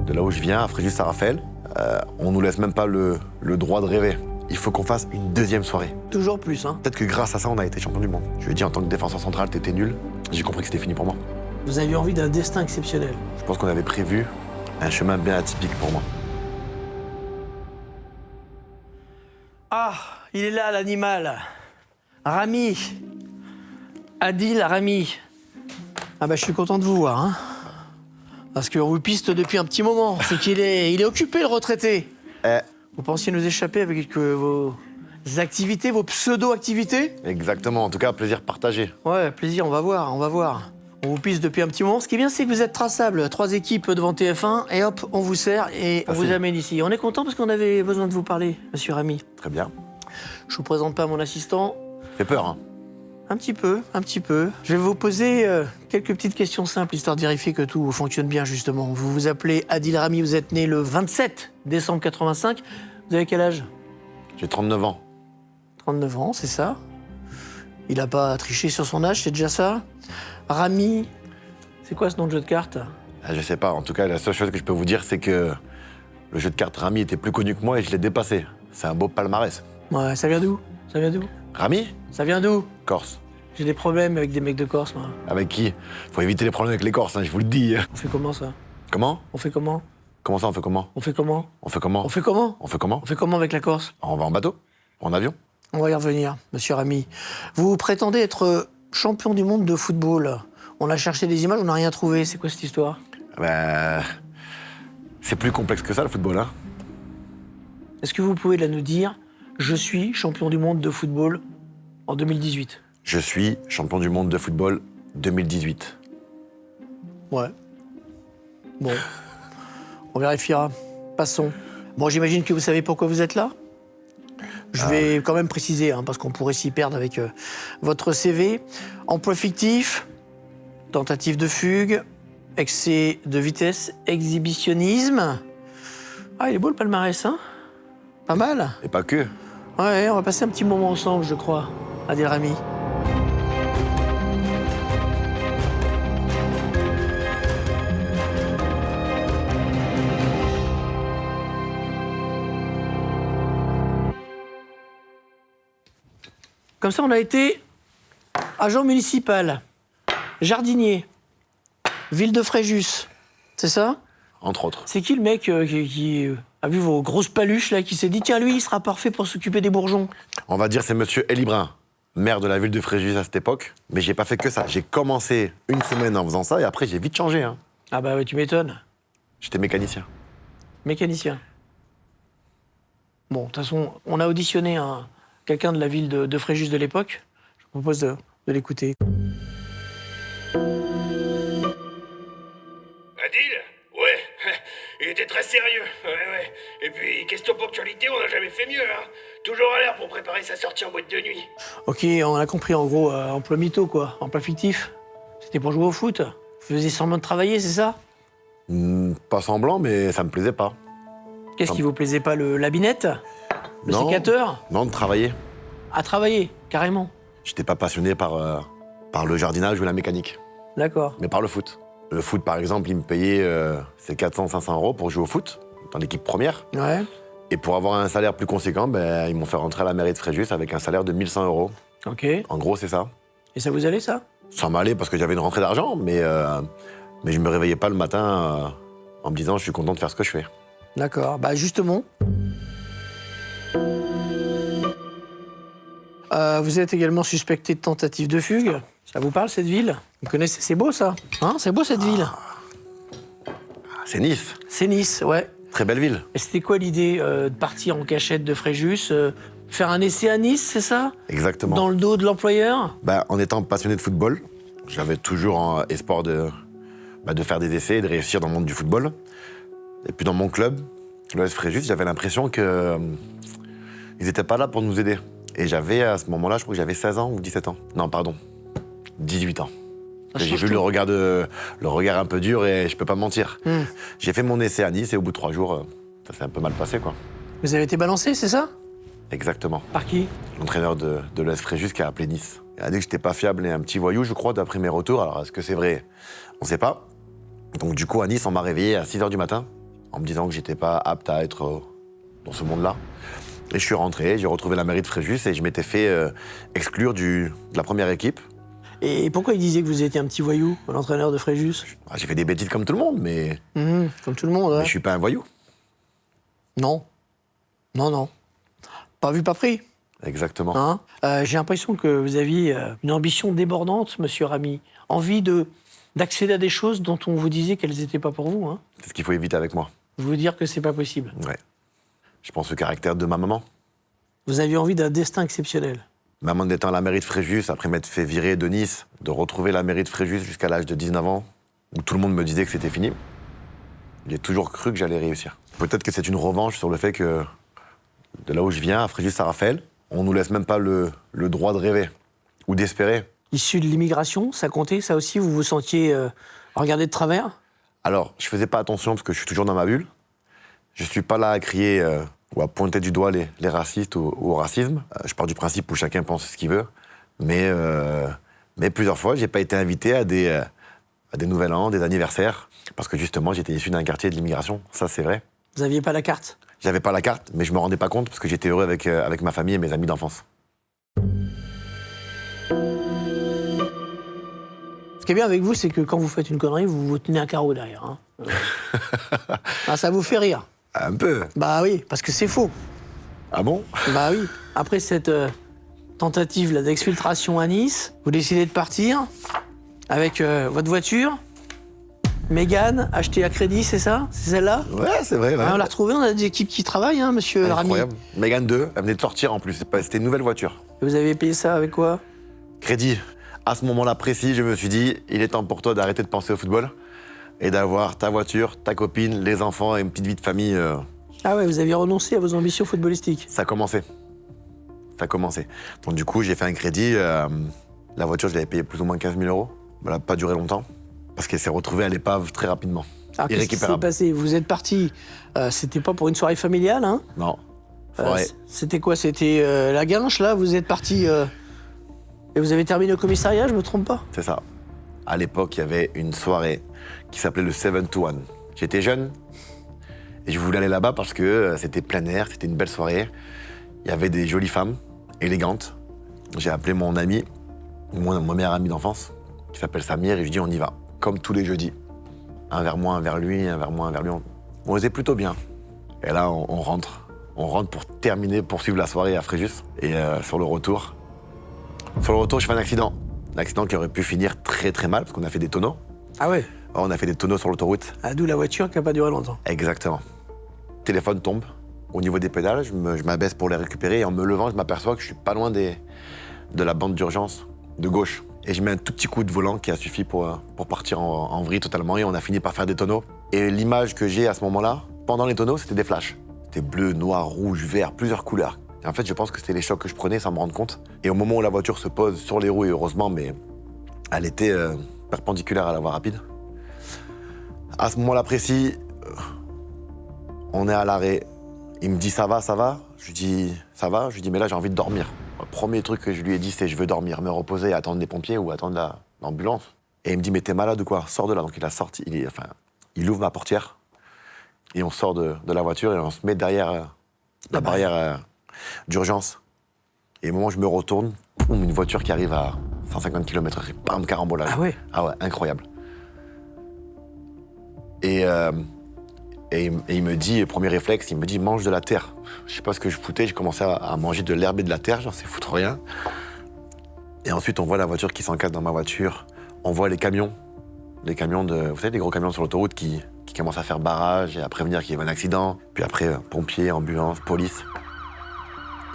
de là où je viens, à Fréjus-Saint-Raphaël, on nous laisse même pas le droit de rêver. Il faut qu'on fasse une deuxième soirée. Toujours plus, hein. Peut-être que grâce à ça, on a été champion du monde. Je lui ai dit, en tant que défenseur central, t'étais nul. J'ai compris que c'était fini pour moi. Vous aviez envie d'un destin exceptionnel. Je pense qu'on avait prévu un chemin bien atypique pour moi. Ah, il est là, l'animal. Rami. Adil Rami. Ah bah, je suis content de vous voir, hein. Parce qu'on vous piste depuis un petit moment. C'est qu'il est occupé, le retraité. Vous pensiez nous échapper avec vos activités, vos pseudo-activités? Exactement, en tout cas, plaisir partagé. Ouais, plaisir, on va voir. On vous piste depuis un petit moment. Ce qui est bien, c'est que vous êtes traçable. 3 équipes devant TF1, et hop, on vous sert et on vous amène ici. On est content parce qu'on avait besoin de vous parler, monsieur Rami. Très bien. Je vous présente pas mon assistant. Fait peur, hein? Un petit peu. Je vais vous poser quelques petites questions simples, histoire de vérifier que tout fonctionne bien, justement. Vous vous appelez Adil Rami, vous êtes né le 27 décembre 85. Vous avez quel âge? J'ai 39 ans. 39 ans, c'est ça. Il n'a pas triché sur son âge, c'est déjà ça. Rami, c'est quoi ce nom de jeu de cartes? Je sais pas, en tout cas, la seule chose que je peux vous dire, c'est que le jeu de cartes Rami était plus connu que moi et je l'ai dépassé. C'est un beau palmarès. Ouais, ça vient d'où? Rami? Ça vient d'où? Corse. J'ai des problèmes avec des mecs de Corse, moi. Avec qui? Faut éviter les problèmes avec les Corses, hein, je vous le dis. On fait comment, ça? Comment? On fait comment? Comment ça, on fait comment? On fait comment? On fait comment? On fait comment? On fait comment? On fait comment avec la Corse? On va en bateau? En avion? On va y revenir, monsieur Rami. Vous prétendez être champion du monde de football. On a cherché des images, on n'a rien trouvé. C'est quoi cette histoire? Ben... C'est plus complexe que ça, le football, hein? Est-ce que vous pouvez là nous dire, je suis champion du monde de football en 2018? Je suis champion du monde de football 2018. Ouais. Bon. On vérifiera. Passons. Bon, j'imagine que vous savez pourquoi vous êtes là. Je vais quand même préciser, hein, parce qu'on pourrait s'y perdre avec votre CV. Emploi fictif, tentative de fugue, excès de vitesse, exhibitionnisme. Ah, il est beau le palmarès, hein? Pas mal. Et pas que. Ouais, on va passer un petit moment ensemble, je crois, Adil Rami. Comme ça, on a été agent municipal, jardinier, ville de Fréjus, c'est ça? Entre autres. C'est qui le mec qui a vu vos grosses paluches, là, qui s'est dit « Tiens, lui, il sera parfait pour s'occuper des bourgeons ». On va dire c'est monsieur Elie Brun, maire de la ville de Fréjus à cette époque. Mais j'ai pas fait que ça. J'ai commencé une semaine en faisant ça et après j'ai vite changé, hein. Ah bah ouais, tu m'étonnes. J'étais mécanicien. Mécanicien. Bon, de toute façon, on a auditionné quelqu'un de la ville de Fréjus de l'époque. Je vous propose de l'écouter. Adil? Ouais, il était très sérieux, ouais. Et puis, question ponctualité, on n'a jamais fait mieux, hein. Toujours à l'heure pour préparer sa sortie en boîte de nuit. Ok, on a compris, en gros, emploi mytho, quoi. Emploi fictif. C'était pour jouer au foot. Vous faisiez semblant de travailler, c'est ça? Pas semblant, mais ça me plaisait pas. Qu'est-ce qui vous plaisait pas, la binette? Le Non. sécateur? Non, de travailler. À travailler, carrément. J'étais pas passionné par le jardinage ou la mécanique, D'accord. mais par le foot. Le foot, par exemple, il me payait ses 400-500 euros pour jouer au foot, dans l'équipe première. Ouais. Et pour avoir un salaire plus conséquent, ben, ils m'ont fait rentrer à la mairie de Fréjus avec un salaire de 1100 euros. Ok. En gros, c'est ça. Et ça vous allait, ça? Ça m'allait parce que j'avais une rentrée d'argent, mais je me réveillais pas le matin en me disant je suis content de faire ce que je fais. D'accord. Bah, justement. Vous êtes également suspecté de tentative de fugue. Ça vous parle, cette ville? Vous connaissez? C'est beau, ça. Hein? C'est beau, cette ville. C'est Nice, C'est Nice, ouais. très belle ville. Et c'était quoi l'idée de partir en cachette de Fréjus, faire un essai à Nice, c'est ça? Exactement. Dans le dos de l'employeur? Bah, en étant passionné de football, j'avais toujours espoir de faire des essais et de réussir dans le monde du football. Et puis dans mon club, l'OS Fréjus, j'avais l'impression que ils n'étaient pas là pour nous aider. Et j'avais, à ce moment-là, je crois que j'avais 16 ans ou 17 ans. Non, pardon, 18 ans. Ça J'ai change vu tout. le regard un peu dur et je peux pas mentir. J'ai fait mon essai à Nice et au bout de 3 jours, ça s'est un peu mal passé, quoi. Vous avez été balancé, c'est ça? Exactement. Par qui? L'entraîneur de l'OS Fréjus qui a appelé Nice. Il a dit que j'étais pas fiable et un petit voyou, je crois, d'après mes retours. Alors, est-ce que c'est vrai? On sait pas. Donc, du coup, à Nice, on m'a réveillé à 6 h du matin. en me disant que j'étais pas apte à être dans ce monde-là. Et je suis rentré, j'ai retrouvé la mairie de Fréjus et je m'étais fait exclure de la première équipe. Et pourquoi il disait que vous étiez un petit voyou, l'entraîneur de Fréjus? J'ai fait des bêtises comme tout le monde, mais, Comme tout le monde, ouais. mais je suis pas un voyou. Non. Non. Pas vu, pas pris. Exactement. Hein J'ai l'impression que vous aviez une ambition débordante, monsieur Ramy. Envie d'accéder à des choses dont on vous disait qu'elles n'étaient pas pour vous. Hein. C'est ce qu'il faut éviter avec moi. Vous dire que c'est pas possible. Ouais. Je pense au caractère de ma maman. Vous aviez envie d'un destin exceptionnel. Maman d'être à la mairie de Fréjus, après m'être fait virer de Nice, de retrouver la mairie de Fréjus jusqu'à l'âge de 19 ans, où tout le monde me disait que c'était fini. J'ai toujours cru que j'allais réussir. Peut-être que c'est une revanche sur le fait que, de là où je viens, à Fréjus-Saint-Raphaël, on nous laisse même pas le droit de rêver ou d'espérer. Issu de l'immigration, ça comptait, ça aussi? Vous vous sentiez regardé de travers? Alors, je faisais pas attention parce que je suis toujours dans ma bulle. Je suis pas là à crier ou à pointer du doigt les racistes ou au racisme. Je pars du principe où chacun pense ce qu'il veut. Mais plusieurs fois, j'ai pas été invité à des Nouvel An, des anniversaires, parce que justement, j'étais issu d'un quartier de l'immigration. Ça, c'est vrai. Vous n'aviez pas la carte? J'avais pas la carte, mais je me rendais pas compte parce que j'étais heureux avec ma famille et mes amis d'enfance. Ce qui est bien avec vous, c'est que quand vous faites une connerie, vous tenez un carreau derrière. Hein. Ça vous fait rire. Un peu. Bah oui, parce que c'est faux. Ah bon? Bah oui. Après cette tentative là, d'exfiltration à Nice, vous décidez de partir avec votre voiture. Mégane, achetée à crédit, c'est ça? C'est celle-là? Ouais, c'est vrai. Ouais. On l'a retrouvée, on a des équipes qui travaillent, hein, monsieur Ramy. Incroyable. Mégane 2, elle venait de sortir en plus. C'était une nouvelle voiture. Et vous avez payé ça avec quoi? Crédit. À ce moment-là précis, je me suis dit, il est temps pour toi d'arrêter de penser au football et d'avoir ta voiture, ta copine, les enfants et une petite vie de famille. Ah ouais, vous aviez renoncé à vos ambitions footballistiques. Ça a commencé. Donc du coup, j'ai fait un crédit. La voiture, je l'avais payée plus ou moins 15 000 €. Elle n'a pas duré longtemps parce qu'elle s'est retrouvée à l'épave très rapidement. Alors qu'est-ce qui s'est passé? Vous êtes parti, c'était pas pour une soirée familiale, hein? Non. Ouais. C'était quoi? C'était la guinche, là? Vous êtes parti et vous avez terminé au commissariat, je me trompe pas? C'est ça. À l'époque, il y avait une soirée qui s'appelait le 7 to 1. J'étais jeune et je voulais aller là-bas parce que c'était plein air, c'était une belle soirée. Il y avait des jolies femmes, élégantes. J'ai appelé mon ami, mon meilleur ami d'enfance, qui s'appelle Samir, et je lui dis on y va. Comme tous les jeudis. Un vers moi, un vers lui, un vers moi, un vers lui. On était plutôt bien. Et là, on rentre. On rentre pour terminer, poursuivre la soirée à Fréjus. Et sur le retour, je fais un accident. Un accident qui aurait pu finir très très mal, parce qu'on a fait des tonneaux. Ah ouais? On a fait des tonneaux sur l'autoroute. Ah, d'où la voiture qui n'a pas duré longtemps. Exactement. Le téléphone tombe. Au niveau des pédales, je m'abaisse pour les récupérer. Et en me levant, je m'aperçois que je suis pas loin de la bande d'urgence de gauche. Et je mets un tout petit coup de volant qui a suffi pour partir en vrille totalement. Et on a fini par faire des tonneaux. Et l'image que j'ai à ce moment-là, pendant les tonneaux, c'était des flashs. C'était bleu, noir, rouge, vert, plusieurs couleurs. Et en fait, je pense que c'était les chocs que je prenais sans me rendre compte. Et au moment où la voiture se pose sur les roues, et heureusement, mais elle était perpendiculaire à la voie rapide. À ce moment-là précis, on est à l'arrêt. Il me dit ça va? Je lui dis ça va? Je lui dis mais là j'ai envie de dormir. Le premier truc que je lui ai dit c'est je veux dormir, me reposer et attendre les pompiers ou attendre l'ambulance. Et il me dit mais t'es malade ou quoi? Sors de là. Donc il a sorti, il ouvre ma portière et on sort de la voiture et on se met derrière la barrière d'urgence. Et au moment où je me retourne, boum, une voiture qui arrive à 150 km/h, bam, carambolage. Ah ouais? Ah ouais, incroyable. Et il me dit, premier réflexe, il me dit mange de la terre. Je sais pas ce que je foutais, j'ai commencé à manger de l'herbe et de la terre, j'en sais foutre rien. Et ensuite on voit la voiture qui s'encadre dans ma voiture, on voit les camions vous savez, les gros camions sur l'autoroute qui commencent à faire barrage et à prévenir qu'il y a un accident. Puis après, pompiers, ambulance, police.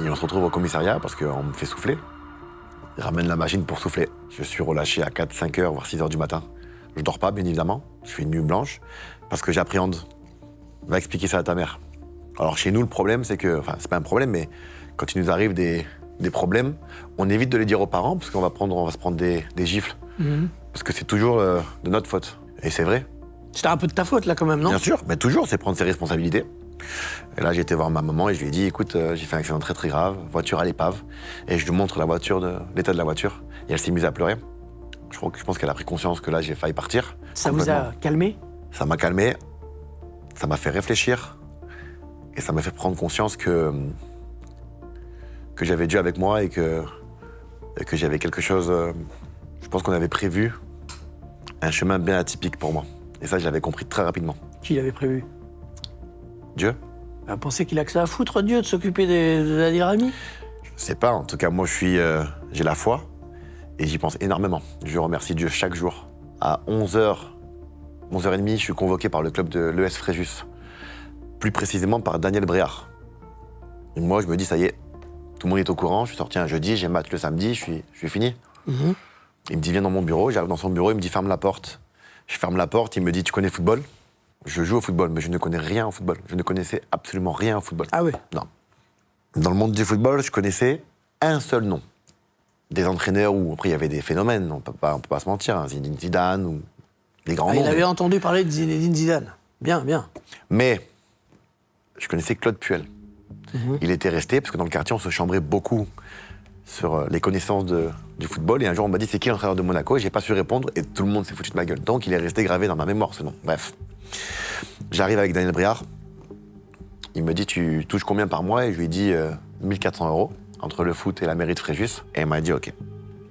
Et on se retrouve au commissariat parce qu'on me fait souffler. Ils ramènent la machine pour souffler. Je suis relâché à 4, 5 heures, voire 6 heures du matin. Je dors pas, bien évidemment. Je fais une nuit blanche parce que j'appréhende. Va expliquer ça à ta mère. Alors chez nous, le problème, c'est que... Enfin, c'est pas un problème, mais quand il nous arrive des problèmes, on évite de les dire aux parents parce qu'on va se prendre des gifles. Parce que c'est toujours de notre faute. Et c'est vrai. C'était un peu de ta faute, là, quand même, non? Bien sûr, mais toujours, c'est prendre ses responsabilités. Et là, j'ai été voir ma maman et je lui ai dit, écoute, j'ai fait un accident très très grave, voiture à l'épave. Et je lui montre l'état de la voiture. Et elle s'est mise à pleurer. Je pense qu'elle a pris conscience que là, j'ai failli partir. Ça vous a calmé? Ça m'a calmé. Ça m'a fait réfléchir et ça m'a fait prendre conscience que j'avais Dieu avec moi et que j'avais quelque chose... je pense qu'on avait prévu un chemin bien atypique pour moi. Et ça, je l'avais compris très rapidement. Qui l'avait prévu? Dieu? Vous pensez qu'il a que ça à foutre, Dieu, de s'occuper de Adil Rami? Je sais pas, en tout cas, moi, j'ai la foi et j'y pense énormément. Je remercie Dieu chaque jour. À 11h, 11h30, je suis convoqué par le club de l'ES Fréjus. Plus précisément par Daniel Bréard. Et moi, je me dis, ça y est, tout le monde est au courant, je suis sorti un jeudi, j'ai match le samedi, je suis fini. Mhm. Il me dit, viens dans mon bureau, j'arrive dans son bureau, il me dit, ferme la porte. Je ferme la porte, il me dit, tu connais le football? Je joue au football, mais je ne connais rien au football. Je ne connaissais absolument rien au football. Ah oui? Non. Dans le monde du football, je connaissais un seul nom. Des entraîneurs où, après, il y avait des phénomènes, on peut pas se mentir, hein, Zinedine Zidane ou des grands noms. Il avait entendu parler de Zinedine Zidane. Bien, bien. Mais je connaissais Claude Puel. Il était resté, parce que dans le quartier, on se chambrait beaucoup sur les connaissances du football. Et un jour, on m'a dit, c'est qui l'entraîneur de Monaco? Et j'ai pas su répondre, et tout le monde s'est foutu de ma gueule. Donc, il est resté gravé dans ma mémoire, ce nom. Bref. J'arrive avec Daniel Bréard. Il me dit, tu touches combien par mois? Et je lui ai dit 1400 € entre le foot et la mairie de Fréjus. Et il m'a dit, OK. Et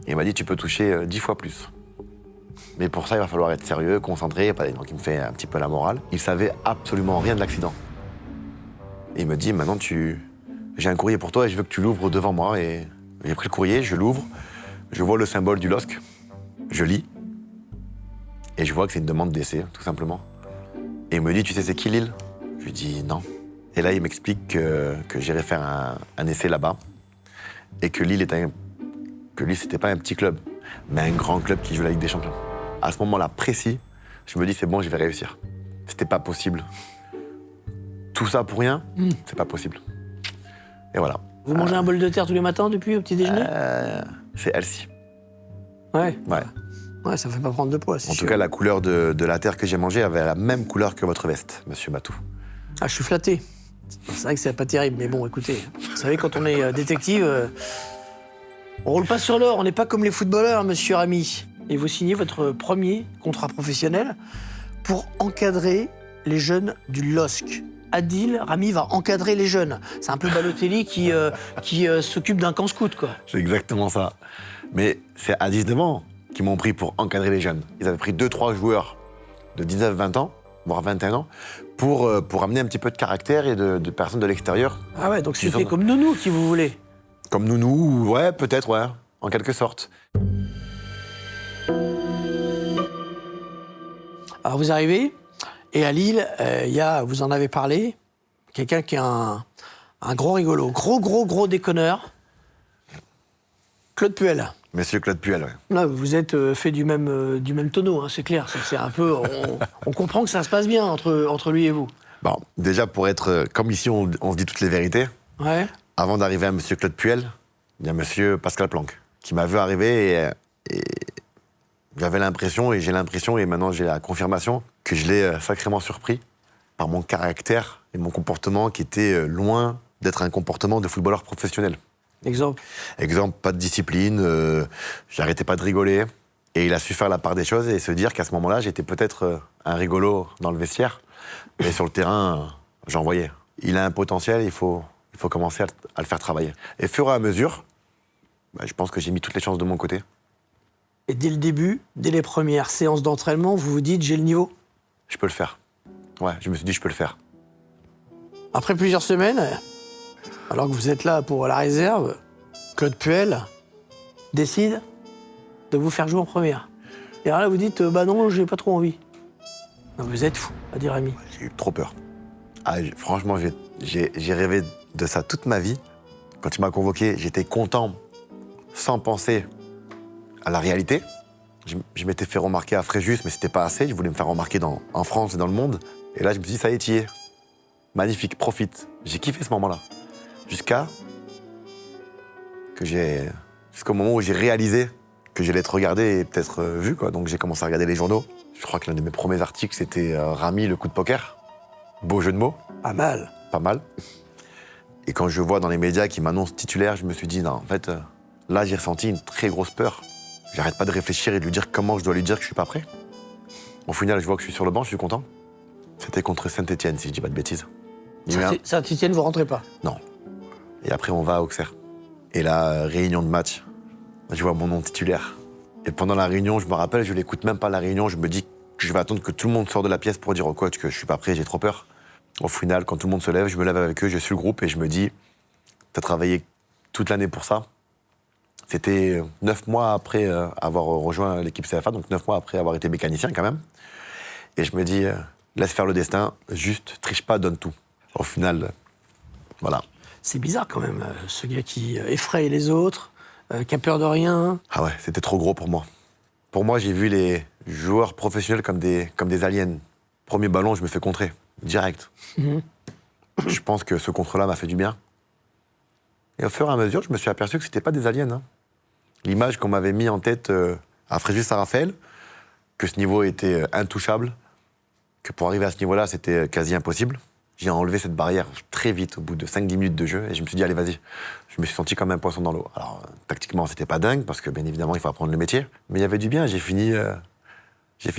il m'a dit, tu peux toucher 10 fois plus. Mais pour ça, il va falloir être sérieux, concentré. Donc, il me fait un petit peu la morale. Il savait absolument rien de l'accident. Et il me dit, maintenant, j'ai un courrier pour toi et je veux que tu l'ouvres devant moi. Et j'ai pris le courrier, je l'ouvre, je vois le symbole du LOSC, je lis, et je vois que c'est une demande d'essai, tout simplement. Et il me dit, tu sais c'est qui Lille? Je lui dis non. Et là, il m'explique que j'irai faire un essai là-bas, et que Lille c'était pas un petit club, mais un grand club qui joue la Ligue des Champions. À ce moment-là précis, je me dis, c'est bon, je vais réussir. C'était pas possible. Tout ça pour rien, c'est pas possible. Et voilà. Vous mangez un bol de terre tous les matins depuis au petit déjeuner? C'est Elsie. Ouais. Ouais. Ouais, ça fait pas prendre de poids, c'est En sûr. tout cas, la couleur de la terre que j'ai mangée avait la même couleur que votre veste, monsieur Matou. Ah, je suis flatté. C'est vrai que c'est pas terrible, mais bon, écoutez, vous savez, quand on est détective, on roule pas sur l'or, on n'est pas comme les footballeurs, monsieur Rami. Et vous signez votre premier contrat professionnel pour encadrer les jeunes du LOSC. Adil Rami va encadrer les jeunes. C'est un peu Balotelli qui s'occupe d'un camp scout, quoi. C'est exactement ça. Mais c'est à 19 ans qu'ils m'ont pris pour encadrer les jeunes. Ils avaient pris 2-3 joueurs de 19-20 ans, voire 21 ans, pour amener un petit peu de caractère et de personnes de l'extérieur. Ah ouais, donc Qui c'était sont- comme Nounou, qui vous voulez. Comme Nounou, ouais, peut-être, ouais, en quelque sorte. Alors vous arrivez, et à Lille, il y a, vous en avez parlé, quelqu'un qui est un gros rigolo, gros déconneur, Claude Puel. Monsieur Claude Puel, ouais. Là, vous êtes fait du même tonneau, hein, c'est clair. C'est un peu, on comprend que ça se passe bien entre lui et vous. Bon, déjà, pour être... comme ici, on se dit toutes les vérités, Ouais. avant d'arriver à monsieur Claude Puel, il y a monsieur Pascal Planck, qui m'a vu arriver et j'avais l'impression, et j'ai l'impression, et maintenant j'ai la confirmation, que je l'ai sacrément surpris par mon caractère et mon comportement qui était loin d'être un comportement de footballeur professionnel. Exemple. Exemple, pas de discipline, j'arrêtais pas de rigoler. Et il a su faire la part des choses et se dire qu'à ce moment-là, j'étais peut-être un rigolo dans le vestiaire, mais sur le terrain, j'en voyais. Il a un potentiel, il faut commencer à le faire travailler. Et au fur et à mesure, je pense que j'ai mis toutes les chances de mon côté. Et dès le début, dès les premières séances d'entraînement, vous vous dites, j'ai le niveau. Je peux le faire. Ouais, je me suis dit, je peux le faire. Après plusieurs semaines, alors que vous êtes là pour la réserve, Claude Puel décide de vous faire jouer en première. Et alors là, vous dites, bah non, j'ai pas trop envie. Non, vous êtes fou, à dire Rami. J'ai eu trop peur. Franchement, j'ai rêvé de ça toute ma vie. Quand il m'a convoqué, j'étais content, sans penser à la réalité. Je m'étais fait remarquer à Fréjus, mais c'était pas assez. Je voulais me faire remarquer en France et dans le monde. Et là, je me suis dit, ça y est, t'y es. Magnifique, profite. J'ai kiffé ce moment-là. Jusqu'au moment où j'ai réalisé que j'allais être regardé et peut-être vu, quoi. Donc j'ai commencé à regarder les journaux. Je crois que l'un de mes premiers articles, c'était Rami, le coup de poker. Beau jeu de mots. Pas mal. Pas mal. Et quand je vois dans les médias qui m'annoncent titulaire, je me suis dit, non, en fait, là, j'ai ressenti une très grosse peur. J'arrête pas de réfléchir et de lui dire comment je dois lui dire que je suis pas prêt. Au final, je vois que je suis sur le banc, je suis content. C'était contre Saint-Etienne, si je dis pas de bêtises. Il y a eu un- Saint-Etienne, vous rentrez pas. Non. Et après, on va à Auxerre. Et là, réunion de match. Je vois mon nom titulaire. Et pendant la réunion, je me rappelle, je l'écoute même pas la réunion. Je me dis que je vais attendre que tout le monde sorte de la pièce pour dire au coach que je suis pas prêt, j'ai trop peur. Au final, quand tout le monde se lève, je me lève avec eux, je suis le groupe et je me dis, t'as travaillé toute l'année pour ça. C'était 9 mois après avoir rejoint l'équipe CFA, donc 9 mois après avoir été mécanicien quand même. Et je me dis, laisse faire le destin, juste triche pas, donne tout. Au final, voilà. C'est bizarre quand même, ce gars qui effraie les autres, qui a peur de rien. Ah ouais, c'était trop gros pour moi. Pour moi, j'ai vu les joueurs professionnels comme des aliens. Premier ballon, je me fais contrer, direct. Je pense que ce contre-là m'a fait du bien. Et au fur et à mesure, je me suis aperçu que c'était pas des aliens. Hein. L'image qu'on m'avait mis en tête à Fréjus-Saint-Raphaël, que ce niveau était intouchable, que pour arriver à ce niveau-là, c'était quasi impossible. J'ai enlevé cette barrière très vite, au bout de 5-10 minutes de jeu, et je me suis dit, allez, vas-y. Je me suis senti comme un poisson dans l'eau. Alors, tactiquement, c'était pas dingue, parce que, bien évidemment, il faut apprendre le métier. Mais il y avait du bien, j'ai fini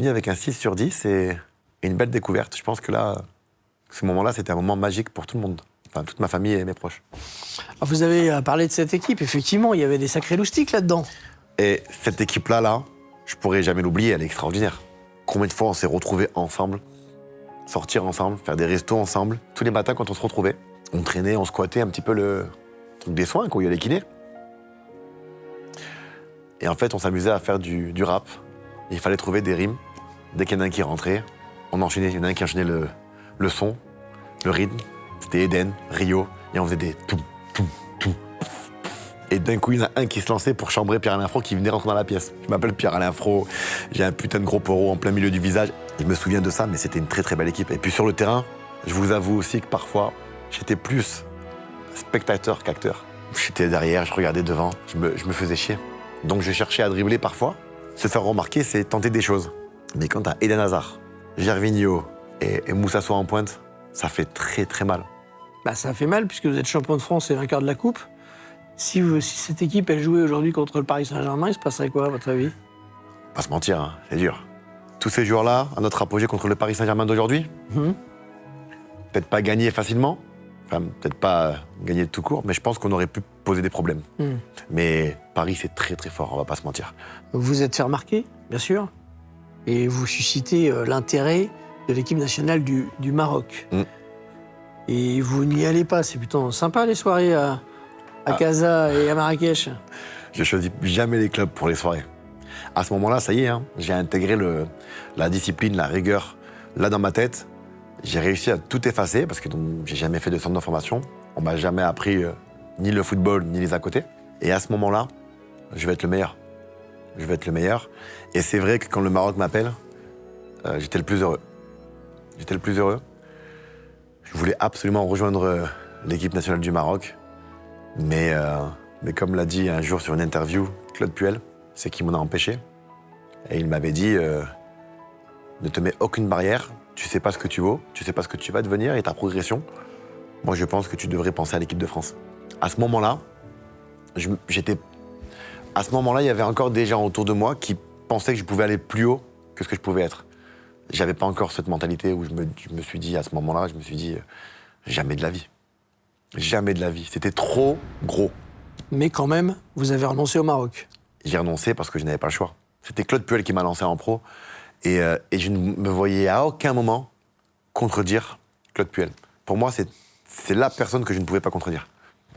avec un 6 sur 10 et une belle découverte. Je pense que là, ce moment-là, c'était un moment magique pour tout le monde. Enfin, toute ma famille et mes proches. Alors, vous avez parlé de cette équipe, effectivement, il y avait des sacrés loustiques là-dedans. Et cette équipe-là, je pourrais jamais l'oublier, elle est extraordinaire. Combien de fois on s'est retrouvés ensemble, sortir ensemble, faire des restos ensemble. Tous les matins, quand on se retrouvait, on traînait, on squattait un petit peu le truc des soins, quoi, il y a les kinés. Et en fait, on s'amusait à faire du rap. Il fallait trouver des rimes. Dès qu'il y en a un qui rentrait, on enchaînait. Il y en a un qui enchaînait le son, le rythme. C'était Eden, Rio, et on faisait des tout. Et d'un coup, il y en a un qui se lançait pour chambrer Pierre-Alain Fro qui venait rentrer dans la pièce. Je m'appelle Pierre-Alain Fro, j'ai un putain de gros poro en plein milieu du visage. Je me souviens de ça, mais c'était une très très belle équipe. Et puis sur le terrain, je vous avoue aussi que parfois, j'étais plus spectateur qu'acteur. J'étais derrière, je regardais devant, je me faisais chier. Donc je cherchais à dribbler parfois. Se faire remarquer, c'est tenter des choses. Mais quand t'as Eden Hazard, Gervinho et Moussa Sow en pointe, ça fait très très mal. Bah, ça fait mal, puisque vous êtes champion de France et vainqueur de la Coupe. Si cette équipe, elle jouait aujourd'hui contre le Paris Saint-Germain, il se passerait quoi, à votre avis? Pas se mentir, hein, c'est dur. Tous ces jours-là, à notre apogée contre le Paris Saint-Germain d'aujourd'hui, peut-être pas gagner facilement, enfin peut-être pas gagner de tout court, mais je pense qu'on aurait pu poser des problèmes. Mais Paris, c'est très très fort, on va pas se mentir. Vous vous êtes fait remarquer, bien sûr, et vous suscitez l'intérêt de l'équipe nationale du Maroc. Et vous n'y allez pas, c'est plutôt sympa les soirées à Casa et à Marrakech. Je choisis jamais les clubs pour les soirées. À ce moment-là, ça y est, hein, j'ai intégré la discipline, la rigueur. Là, dans ma tête, j'ai réussi à tout effacer parce que j'ai jamais fait de centre de formation. On m'a jamais appris ni le football, ni les à côté. Et à ce moment-là, je vais être le meilleur. Je vais être le meilleur. Et c'est vrai que quand le Maroc m'appelle, j'étais le plus heureux. J'étais le plus heureux. Je voulais absolument rejoindre l'équipe nationale du Maroc. Mais comme l'a dit un jour sur une interview Claude Puel, c'est qui m'en a empêché. Et il m'avait dit ne te mets aucune barrière, tu sais pas ce que tu vaux, tu sais pas ce que tu vas devenir et ta progression. Moi, je pense que tu devrais penser à l'équipe de France. À ce moment-là, il y avait encore des gens autour de moi qui pensaient que je pouvais aller plus haut que ce que je pouvais être. J'avais pas encore cette mentalité où je me suis dit, à ce moment-là, jamais de la vie. Jamais de la vie. C'était trop gros. Mais quand même, vous avez renoncé au Maroc. J'ai renoncé parce que je n'avais pas le choix. C'était Claude Puel qui m'a lancé en pro. Et je ne me voyais à aucun moment contredire Claude Puel. Pour moi, c'est la personne que je ne pouvais pas contredire.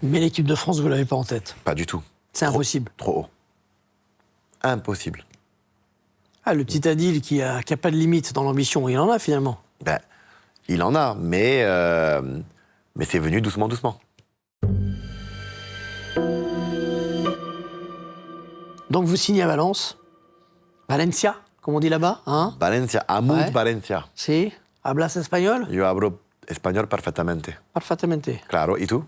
Mais l'équipe de France, vous l'avez pas en tête. Pas du tout. C'est impossible. Trop haut. Impossible. Ah, le petit Adil qui a pas de limite dans l'ambition, il en a finalement. Ben, il en a, mais c'est venu doucement, doucement. Donc vous signez à Valence. Valencia, comme on dit là-bas, hein? Valencia, Amut Ouais. Valencia. Si. Hablas espagnol? Yo hablo español perfectamente. Parfaitement. Claro, ¿y tú?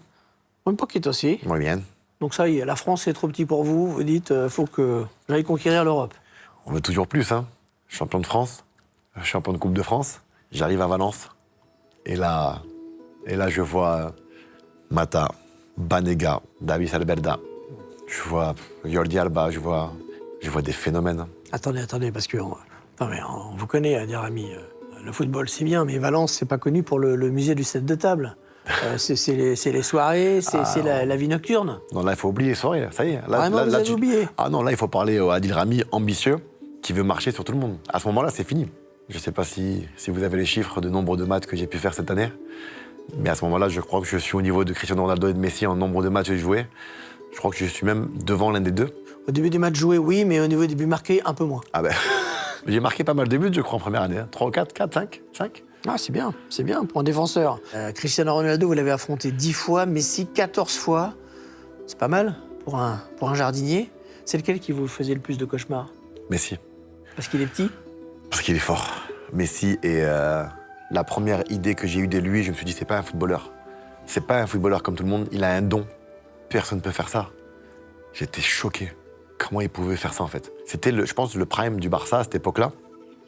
Un poquito aussi. Muy bien. Donc ça y est, la France est trop petit pour vous. Vous dites, faut que j'aille conquérir l'Europe. On veut toujours plus, hein. Champion de France, champion de Coupe de France. J'arrive à Valence. Et là, je vois Mata, Banega, Davis Alberda. Je vois Jordi Alba, je vois des phénomènes. Attendez, parce que... non mais on vous connaît, à dire ami. le football, c'est bien, mais Valence, c'est pas connu pour le musée du set de table. C'est les soirées, c'est la vie nocturne. Non, là, il faut oublier les soirées, ça y est. Là, Vraiment, vous avez oublié? Ah non, là, il faut parler à Adil Rami, ambitieux, qui veut marcher sur tout le monde. À ce moment-là, c'est fini. Je sais pas si vous avez les chiffres de nombre de matchs que j'ai pu faire cette année, mais à ce moment-là, je crois que je suis au niveau de Cristiano Ronaldo et de Messi en nombre de matchs joués. Je crois que je suis même devant l'un des deux. Au début des matchs joués, oui, mais au niveau des buts marqués, un peu moins. Ah ben, j'ai marqué pas mal de buts, je crois, en première année. 3 ou 4, 5. Ah, c'est bien pour un défenseur. Cristiano Ronaldo, vous l'avez affronté 10 fois, Messi 14 fois. C'est pas mal pour un jardinier. C'est lequel qui vous faisait le plus de cauchemars? Messi. Parce qu'il est petit? Parce qu'il est fort. Messi, et la première idée que j'ai eue de lui, je me suis dit, c'est pas un footballeur. C'est pas un footballeur comme tout le monde, il a un don. Personne ne peut faire ça. J'étais choqué. Comment il pouvait faire ça, en fait? C'était, je pense, le prime du Barça à cette époque-là.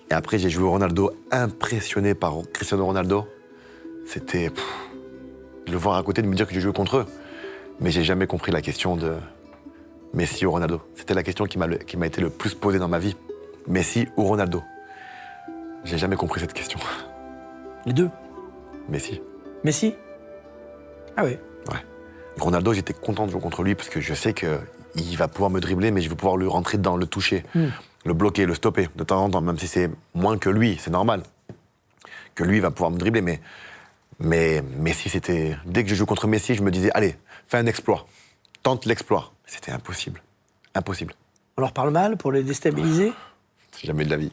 Et après, j'ai joué au Ronaldo, impressionné par Cristiano Ronaldo. C'était... de le voir à côté, de me dire que j'ai joué contre eux. Mais j'ai jamais compris la question de Messi ou Ronaldo. C'était la question qui m'a été le plus posée dans ma vie. Messi ou Ronaldo? J'ai jamais compris cette question. Les deux? Messi. Messi? Ah oui. Ouais. Ronaldo, j'étais content de jouer contre lui parce que je sais qu'il va pouvoir me dribbler, mais je vais pouvoir le rentrer dedans, le toucher, le bloquer, le stopper de temps en temps, même si c'est moins que lui, c'est normal. Que lui va pouvoir me dribbler, mais Messi, c'était... Dès que je joue contre Messi, je me disais, allez, fais un exploit. Tente l'exploit. C'était impossible. Impossible. On leur parle mal pour les déstabiliser? C'est jamais de la vie.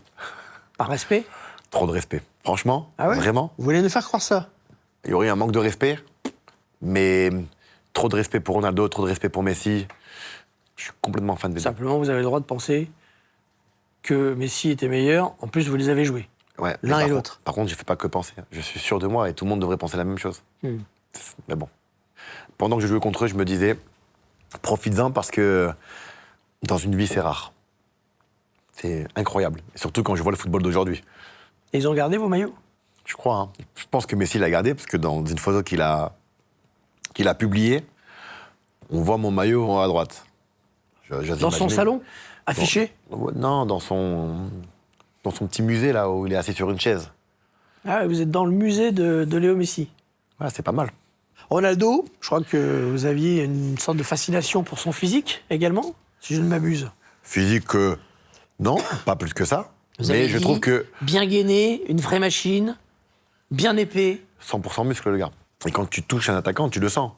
Par respect? Trop de respect. Franchement, Ah ouais? vraiment, Vous voulez nous faire croire ça? il y aurait un manque de respect, mais trop de respect pour Ronaldo, trop de respect pour Messi. Je suis complètement fan des deux. Simplement, vous avez le droit de penser que Messi était meilleur. En plus, vous les avez joués. Ouais, mais L'un et par l'autre. contre- Par contre, je ne fais pas que penser. Je suis sûr de moi et tout le monde devrait penser la même chose. Mais bon. Pendant que je jouais contre eux, je me disais, profites-en parce que dans une vie, c'est rare. C'est incroyable. Et surtout quand je vois le football d'aujourd'hui. Et ils ont gardé vos maillots? Je crois. Hein. Je pense que Messi l'a gardé parce que dans une photo qu'il a publiée, on voit mon maillot à droite. J'ose Dans son imaginer. salon? Affiché? Non, dans son petit musée, là, où il est assis sur une chaise. Ah, vous êtes dans le musée de Léo Messi. Ouais, c'est pas mal. Ronaldo, je crois que vous aviez une sorte de fascination pour son physique également, si je ne m'abuse. Physique, non, pas plus que ça. Vous avez Mais je dit, trouve que bien gainé, une vraie machine, bien épais. 100% muscle, le gars. Et quand tu touches un attaquant, tu le sens.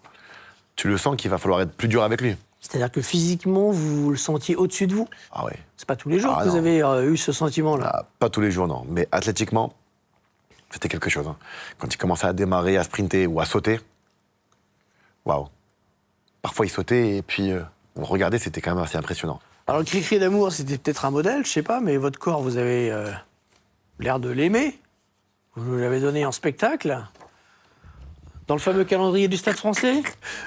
Tu le sens qu'il va falloir être plus dur avec lui. C'est-à-dire que physiquement, vous le sentiez au-dessus de vous. Ah ouais. C'est pas tous les jours Ah que vous non. avez eu ce sentiment-là. Ah, pas tous les jours, non. Mais athlétiquement, c'était quelque chose. Hein. Quand il commençait à démarrer, à sprinter ou à sauter, waouh. Parfois, il sautait et puis on le regardait, c'était quand même assez impressionnant. Alors, le cri-cri d'amour, c'était peut-être un modèle, je sais pas, mais votre corps, vous avez l'air de l'aimer. Vous nous l'avez donné en spectacle. Dans le fameux calendrier du Stade Français.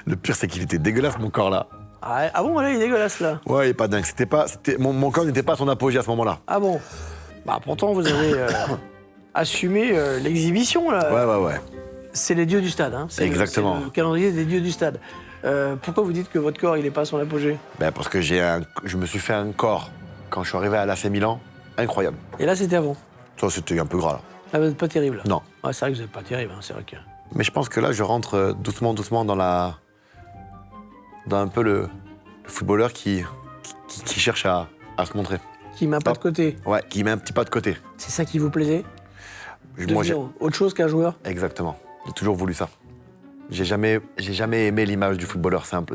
Le pire, c'est qu'il était dégueulasse, mon corps, là. Ah bon, là, il est dégueulasse, là. Ouais, il est pas dingue. Mon corps n'était pas à son apogée à ce moment-là. Ah bon? Bah, pourtant, vous avez assumé l'exhibition, là. Ouais. C'est les dieux du stade, hein. C'est Exactement. c'est le calendrier des dieux du stade. Pourquoi vous dites que votre corps, il n'est pas à son apogée? Ben, parce que je me suis fait un corps, quand je suis arrivé à l'AC Milan, incroyable. Et là, c'était avant. Ça, c'était un peu gras, là. Ah, vous n'êtes pas terrible. Non. Ouais, c'est vrai que vous n'êtes pas terrible, hein. C'est vrai que... Mais je pense que là, je rentre doucement dans un peu le footballeur qui cherche à se montrer. Qui met un pas de côté. Ouais, qui met un petit pas de côté. C'est ça qui vous plaisait? Moi, Devenir autre chose qu'un joueur? Exactement. J'ai toujours voulu ça. J'ai jamais aimé l'image du footballeur simple,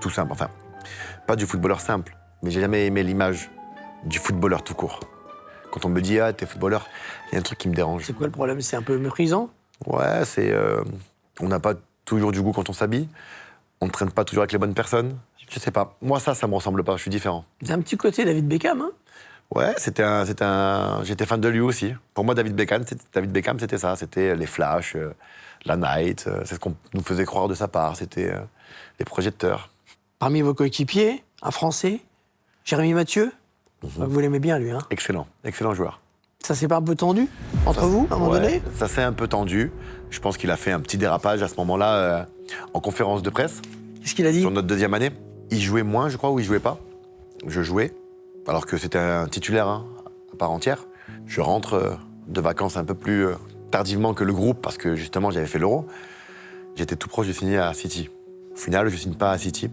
tout simple, enfin. Pas du footballeur simple, mais j'ai jamais aimé l'image du footballeur tout court. Quand on me dit, ah, t'es footballeur, il y a un truc qui me dérange. C'est quoi le problème? C'est un peu méprisant? Ouais, on n'a pas toujours du goût quand on s'habille. On ne traîne pas toujours avec les bonnes personnes. Je sais pas. Moi, ça me ressemble pas. Je suis différent. C'est un petit côté David Beckham, hein? Ouais, j'étais fan de lui aussi. Pour moi, David Beckham, c'était ça. C'était les flashs, la night. C'est ce qu'on nous faisait croire de sa part. C'était les projecteurs. Parmi vos coéquipiers, un Français, Jérémy Mathieu. Vous l'aimez bien, lui, hein? Excellent joueur. Ça s'est pas un peu tendu entre vous, à un moment donné? Ça s'est un peu tendu. Je pense qu'il a fait un petit dérapage à ce moment-là en conférence de presse. Qu'est-ce qu'il a dit? Sur notre deuxième année. Il jouait moins, je crois, ou il jouait pas. Je jouais, alors que c'était un titulaire hein, à part entière. Je rentre de vacances un peu plus tardivement que le groupe, parce que justement, j'avais fait l'Euro. J'étais tout proche de signer à City. Au final, je signe pas à City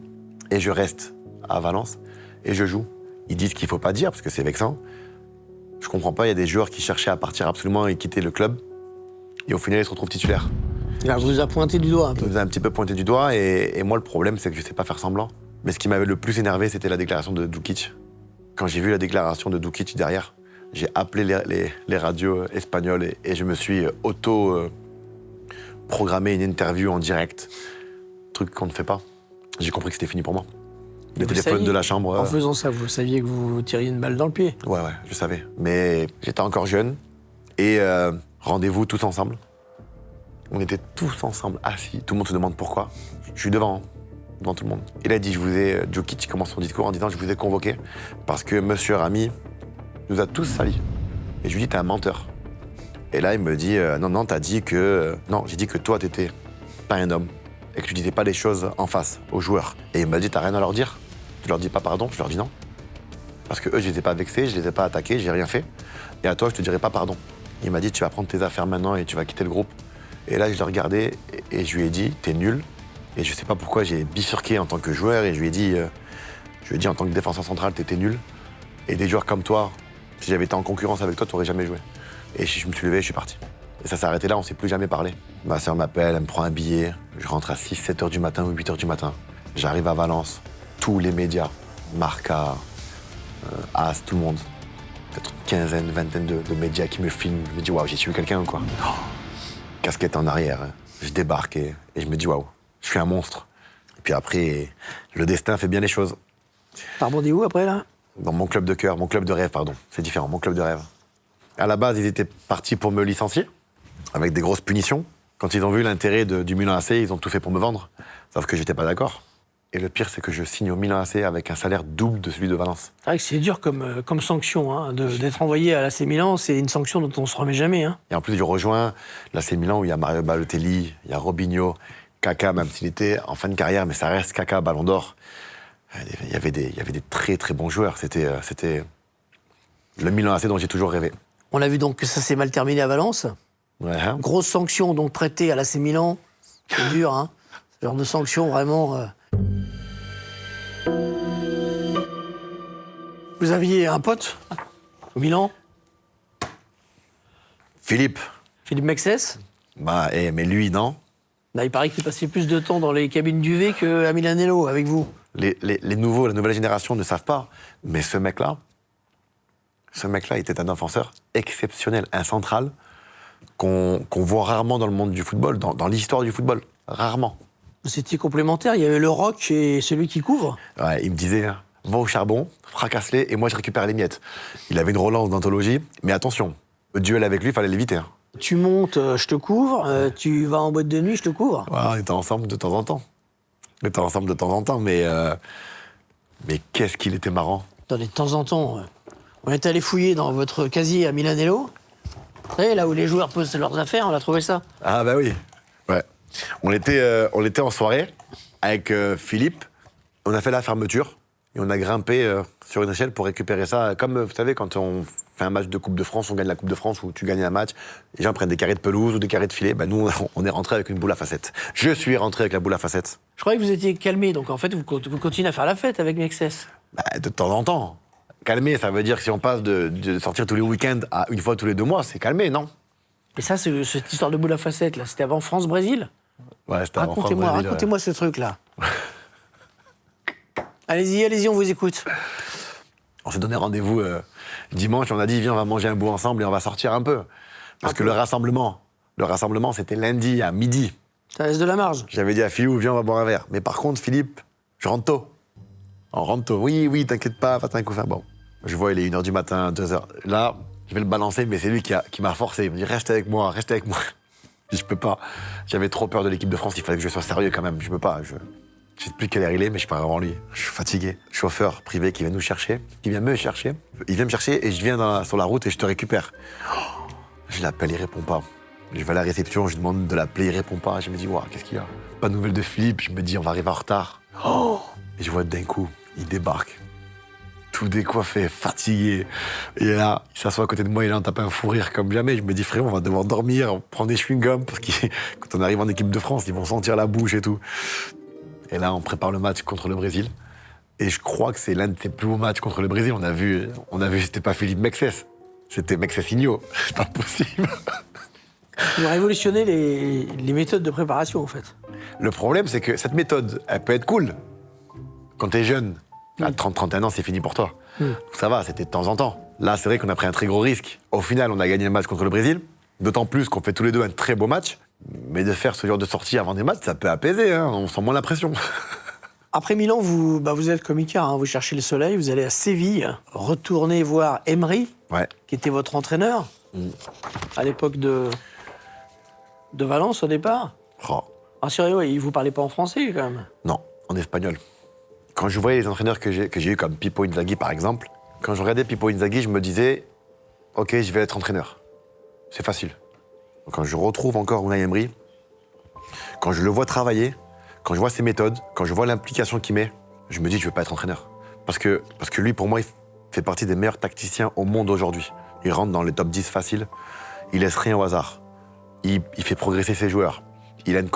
et je reste à Valence et je joue. Ils disent qu'il faut pas dire parce que c'est vexant. Je comprends pas, il y a des joueurs qui cherchaient à partir absolument et quitter le club. Et au final, ils se retrouvent titulaires. Là, je vous ai pointé du doigt un Ils peu. nous ont un petit peu pointé du doigt et moi, le problème, c'est que je sais pas faire semblant. Mais ce qui m'avait le plus énervé, c'était la déclaration de Djukic. Quand j'ai vu la déclaration de Djukic derrière, j'ai appelé les radios espagnoles et je me suis auto-programmé une interview en direct. Truc qu'on ne fait pas. J'ai compris que c'était fini pour moi. Le Vous téléphone saviez, de la chambre. En faisant ça, vous saviez que vous tiriez une balle dans le pied. Ouais, je savais. Mais j'étais encore jeune et rendez-vous tous ensemble. On était tous ensemble, assis. Tout le monde se demande pourquoi. Je suis devant tout le monde. Il a dit, Djukic commence son discours en disant, je vous ai convoqué parce que Monsieur Rami nous a tous salis. Et je lui dis, t'es un menteur. Et là, il me dit, non, t'as dit que... non, j'ai dit que toi, t'étais pas un homme et que tu disais pas les choses en face aux joueurs. Et il m'a dit, t'as rien à leur dire? Je leur dis pas pardon? Je leur dis non. Parce que eux, je les ai pas vexés, je les ai pas attaqués, j'ai rien fait. Et à toi, je te dirai pas pardon. Il m'a dit, tu vas prendre tes affaires maintenant et tu vas quitter le groupe. Et là, je l'ai regardé et je lui ai dit, t'es nul. Et je sais pas pourquoi j'ai bifurqué en tant que joueur et je lui ai dit en tant que défenseur central, t'étais nul. Et des joueurs comme toi, si j'avais été en concurrence avec toi, t'aurais jamais joué. Et je me suis levé et je suis parti. Et ça s'est arrêté là, on s'est plus jamais parlé. Ma sœur m'appelle, elle me prend un billet. Je rentre à 6, 7 heures du matin ou 8 heures du matin. J'arrive à Valence. Tous les médias, Marca, As, tout le monde. Peut-être une quinzaine, vingtaine de médias qui me filment. Je me dis, waouh, j'ai tué quelqu'un ou quoi? Casquette en arrière. Je débarque et je me dis, waouh, je suis un monstre. Et puis après, le destin fait bien les choses. T'as rebondi où après, là? Dans mon club de cœur, mon club de rêve, pardon. C'est différent, mon club de rêve. À la base, ils étaient partis pour me licencier, avec des grosses punitions. Quand ils ont vu l'intérêt du Milan AC, ils ont tout fait pour me vendre. Sauf que j'étais pas d'accord. Et le pire, c'est que je signe au Milan AC avec un salaire double de celui de Valence. C'est vrai que c'est dur comme sanction, hein, d'être envoyé à l'AC Milan, c'est une sanction dont on se remet jamais. Hein. Et en plus, je rejoins l'AC Milan où il y a Mario Balotelli, il y a Robinho, Kaka, même s'il était en fin de carrière, mais ça reste Kaka, Ballon d'Or. Il y avait des très très bons joueurs. C'était le Milan AC dont j'ai toujours rêvé. On a vu donc que ça s'est mal terminé à Valence. Ouais, hein. Grosse sanction donc prêtée à l'AC Milan. C'est dur, hein. Ce genre de sanction vraiment. Vous aviez un pote au Milan, Philippe, Philippe Mexès. mais lui, non. Là, il paraît qu'il passait plus de temps dans les cabines d'UV qu'à Milanello avec vous. Les nouveaux, la nouvelle génération ne savent pas. Mais ce mec-là était un défenseur exceptionnel, un central qu'on voit rarement dans le monde du football, dans l'histoire du football. Rarement. Vous étiez complémentaires, il y avait le rock et celui qui couvre. Ouais, il me disait, va au charbon, fracasse-les, et moi je récupère les miettes. Il avait une relance d'anthologie, mais attention, le duel avec lui, il fallait l'éviter. Hein. Tu montes, je te couvre, tu vas en boîte de nuit, je te couvre. Ouais, on était ensemble de temps en temps. Mais qu'est-ce qu'il était marrant. Attendez, de temps en temps, on est allé fouiller dans votre casier à Milanello. Vous savez, là où les joueurs posent leurs affaires, on a trouvé ça. Ah bah oui, ouais. On était en soirée avec Philippe, on a fait la fermeture et on a grimpé sur une échelle pour récupérer ça. Comme vous savez, quand on fait un match de Coupe de France, on gagne la Coupe de France ou tu gagnes un match, les gens prennent des carrés de pelouse ou des carrés de filet. Ben nous, on est rentré avec une boule à facettes. Je suis rentré avec la boule à facettes. Je croyais que vous étiez calmé, donc en fait, vous continuez à faire la fête avec Mexès. Bah, de temps en temps. Calmer, ça veut dire que si on passe de sortir tous les week-ends à une fois tous les 2 mois, c'est calmer, non? Et ça, cette histoire de boule à facettes, là, c'était avant France-Brésil? Ouais, c'était avant France-Brésil, Racontez-moi ce truc-là. Allez-y, on vous écoute. On s'est donné rendez-vous dimanche, on a dit, viens, on va manger un bout ensemble et on va sortir un peu. Parce que le rassemblement, c'était lundi à midi. Ça laisse de la marge. J'avais dit à Philou, viens, on va boire un verre. Mais par contre, Philippe, je rentre tôt. On rentre tôt. Oui, t'inquiète pas, pas un coup faire. Bon, je vois, il est 1h du matin, 2h. Là, je vais le balancer, mais c'est lui qui m'a forcé. Il me dit, reste avec moi. Je peux pas. J'avais trop peur de l'équipe de France, il fallait que je sois sérieux quand même. Je peux pas. Je sais plus quelle heure il est, mais je pars avant lui. Je suis fatigué. Chauffeur privé qui vient nous chercher, qui vient me chercher. Il vient me chercher et je viens sur la route et je te récupère. Je l'appelle, il répond pas. Je vais à la réception, je lui demande de l'appeler, il répond pas. Je me dis, waouh, qu'est-ce qu'il y a? Pas de nouvelles de Philippe. Je me dis, on va arriver en retard. Et je vois d'un coup, il débarque. tout décoiffé, fatigué. Et là, il s'assoit à côté de moi, il en tape un fou rire comme jamais. Je me dis, frérot, on va devoir dormir, prendre des chewing-gums, parce que quand on arrive en équipe de France, ils vont sentir la bouche et tout. Et là, on prépare le match contre le Brésil. Et je crois que c'est l'un de ses plus beaux matchs contre le Brésil. On a vu, c'était pas Philippe Mexès, c'était Mexesinho. C'est pas possible. Ils ont révolutionné les méthodes de préparation, en fait. Le problème, c'est que cette méthode, elle peut être cool. Quand t'es jeune, à 30-31 ans, c'est fini pour toi. Ça va, c'était de temps en temps. Là, c'est vrai qu'on a pris un très gros risque. Au final, on a gagné le match contre le Brésil. D'autant plus qu'on fait tous les deux un très beau match. Mais de faire ce genre de sortie avant des matchs, ça peut apaiser, hein. On sent moins la pression. Après Milan, vous êtes comme Icar, hein, vous cherchez le soleil, vous allez à Séville, retournez voir Emery, Ouais. qui était votre entraîneur, à l'époque de Valence au départ. Oh. Ah sérieux, il vous parlait pas en français quand même. Non, en espagnol. Quand je voyais les entraîneurs que j'ai eu comme Pippo Inzaghi, par exemple, quand je regardais Pippo Inzaghi, je me disais « Ok, je vais être entraîneur. C'est facile. » Quand je retrouve encore Unai Emery, quand je le vois travailler, quand je vois ses méthodes, quand je vois l'implication qu'il met, je me dis « Je ne veux pas être entraîneur. » Parce que lui, pour moi, il fait partie des meilleurs tacticiens au monde aujourd'hui. Il rentre dans les top 10 faciles. Il laisse rien au hasard. Il fait progresser ses joueurs. Il a une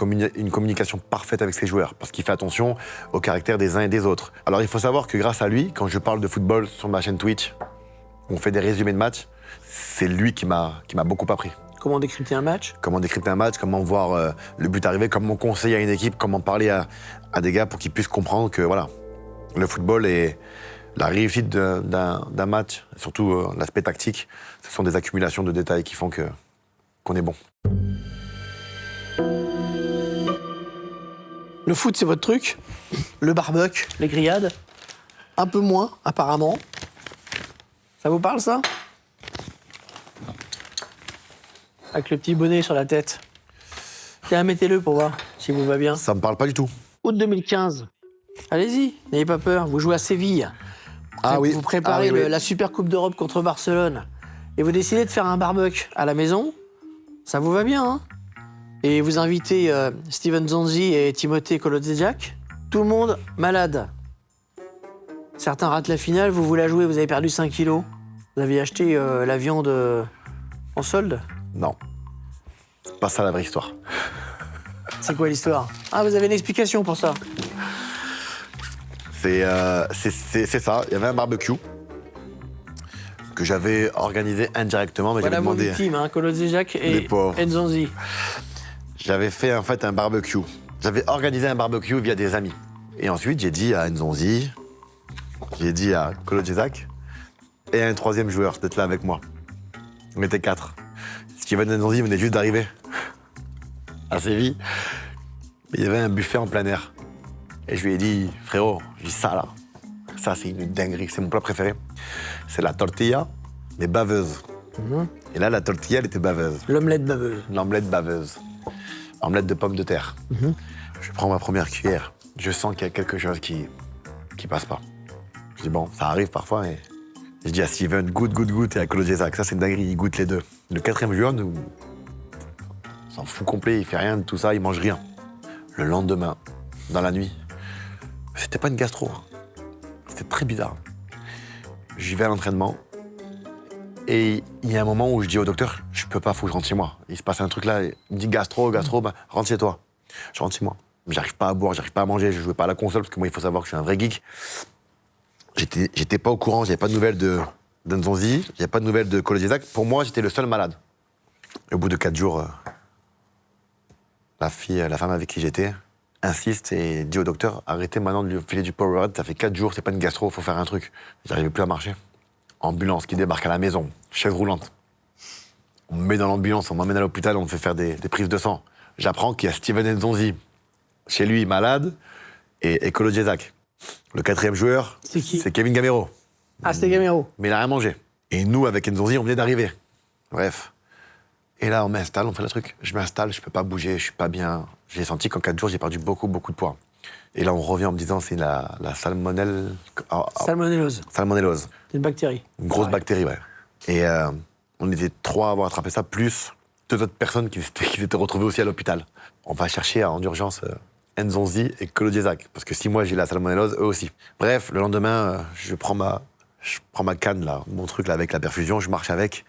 communication parfaite avec ses joueurs parce qu'il fait attention au caractère des uns et des autres. Alors il faut savoir que grâce à lui, quand je parle de football sur ma chaîne Twitch, on fait des résumés de matchs, c'est lui qui m'a beaucoup appris. Comment décrypter un match? Comment décrypter un match, comment voir le but arriver, comment conseiller à une équipe, comment parler à des gars pour qu'ils puissent comprendre que voilà, le football et la réussite d'un match, surtout l'aspect tactique, ce sont des accumulations de détails qui font qu'on est bon. Le foot, c'est votre truc. Le barbecue, les grillades. Un peu moins, apparemment. Ça vous parle, ça? Avec le petit bonnet sur la tête. Tiens, mettez-le pour voir si vous va bien. Ça me parle pas du tout. Août 2015. Allez-y, n'ayez pas peur. Vous jouez à Séville. Ah oui. Vous préparez Ah oui, oui. la Super Coupe d'Europe contre Barcelone. Et vous décidez de faire un barbecue à la maison. Ça vous va bien, hein? Et vous invitez Steven Zonzi et Timothée Kolodziejczak. Tout le monde malade. Certains ratent la finale, vous la jouez, vous avez perdu 5 kilos. Vous aviez acheté la viande en solde. Non. C'est pas ça la vraie histoire. C'est quoi l'histoire? Ah, vous avez une explication pour ça? C'est ça. Il y avait un barbecue que j'avais organisé indirectement, mais Voilà j'avais vos demandé. victimes, hein, Kolodziejczak Les et pauvres. Nzonzi. J'avais fait en fait un barbecue. J'avais organisé un barbecue via des amis. Et ensuite, j'ai dit à Nzonzi, j'ai dit à Kolodziejczak et à un troisième joueur d'être là avec moi. On était 4. Steven Nzonzi venait juste d'arriver à Séville. Il y avait un buffet en plein air. Et je lui ai dit, frérot, j'ai dit ça là, ça c'est une dinguerie, c'est mon plat préféré. C'est la tortilla, mais baveuse. Et là, la tortilla, elle était baveuse. L'omelette baveuse. L'omelette baveuse. Omelette de pommes de terre. Je prends ma première cuillère. Je sens qu'il y a quelque chose qui passe pas. Je dis bon, ça arrive parfois. Et je dis à Steven, goûte. Et à Kolodziejczak, ça c'est une dinguerie, ils goûtent les deux. Le quatrième joueur, nous, on s'en fout complet, il fait rien de tout ça, il mange rien. Le lendemain, dans la nuit, c'était pas une gastro. C'était très bizarre. J'y vais à l'entraînement. Et il y a un moment où je dis au docteur, je peux pas, faut que je rentre chez moi. Il se passe un truc là, il me dit gastro, ben, rentre chez toi. Je rentre chez moi. J'arrive pas à boire, j'arrive pas à manger, je jouais pas à la console, parce que moi, il faut savoir que je suis un vrai geek. J'étais pas au courant, j'avais pas de nouvelles de Nzonzi, j'avais pas de nouvelles de Kolodziejczak. Pour moi, j'étais le seul malade. Et au bout de 4 jours, la femme avec qui j'étais, insiste et dit au docteur, arrêtez maintenant de lui filer du Powerade, ça fait 4 jours, c'est pas une gastro, faut faire un truc. J'arrivais plus à marcher. Ambulance qui débarque à la maison, chaise roulante. On me met dans l'ambulance, on m'emmène à l'hôpital, on me fait faire des prises de sang. J'apprends qu'il y a Steven Nzonzi chez lui, malade, et Kolodziejczak. Le quatrième joueur, C'est qui? c'est Kevin Gamero. Ah, c'était Gamero. Mais il n'a rien mangé. Et nous, avec Nzonzi, on venait d'arriver. Bref. Et là, on m'installe, on fait le truc. Je m'installe, je peux pas bouger, je suis pas bien. J'ai senti qu'en 4 jours, j'ai perdu beaucoup de poids. Et là, on revient en me disant, c'est la salmonelle... Salmonellose. Salmonellose. C'est une bactérie. Une grosse Ouais. bactérie, ouais. Et on était 3 à avoir attrapé ça, plus 2 autres personnes qui s'étaient retrouvées aussi à l'hôpital. On va chercher en urgence Nzonzi et Kolodziejczak, parce que si moi j'ai la salmonellose, eux aussi. Bref, le lendemain, je prends ma Je prends ma canne, là, mon truc là, avec la perfusion, je marche avec,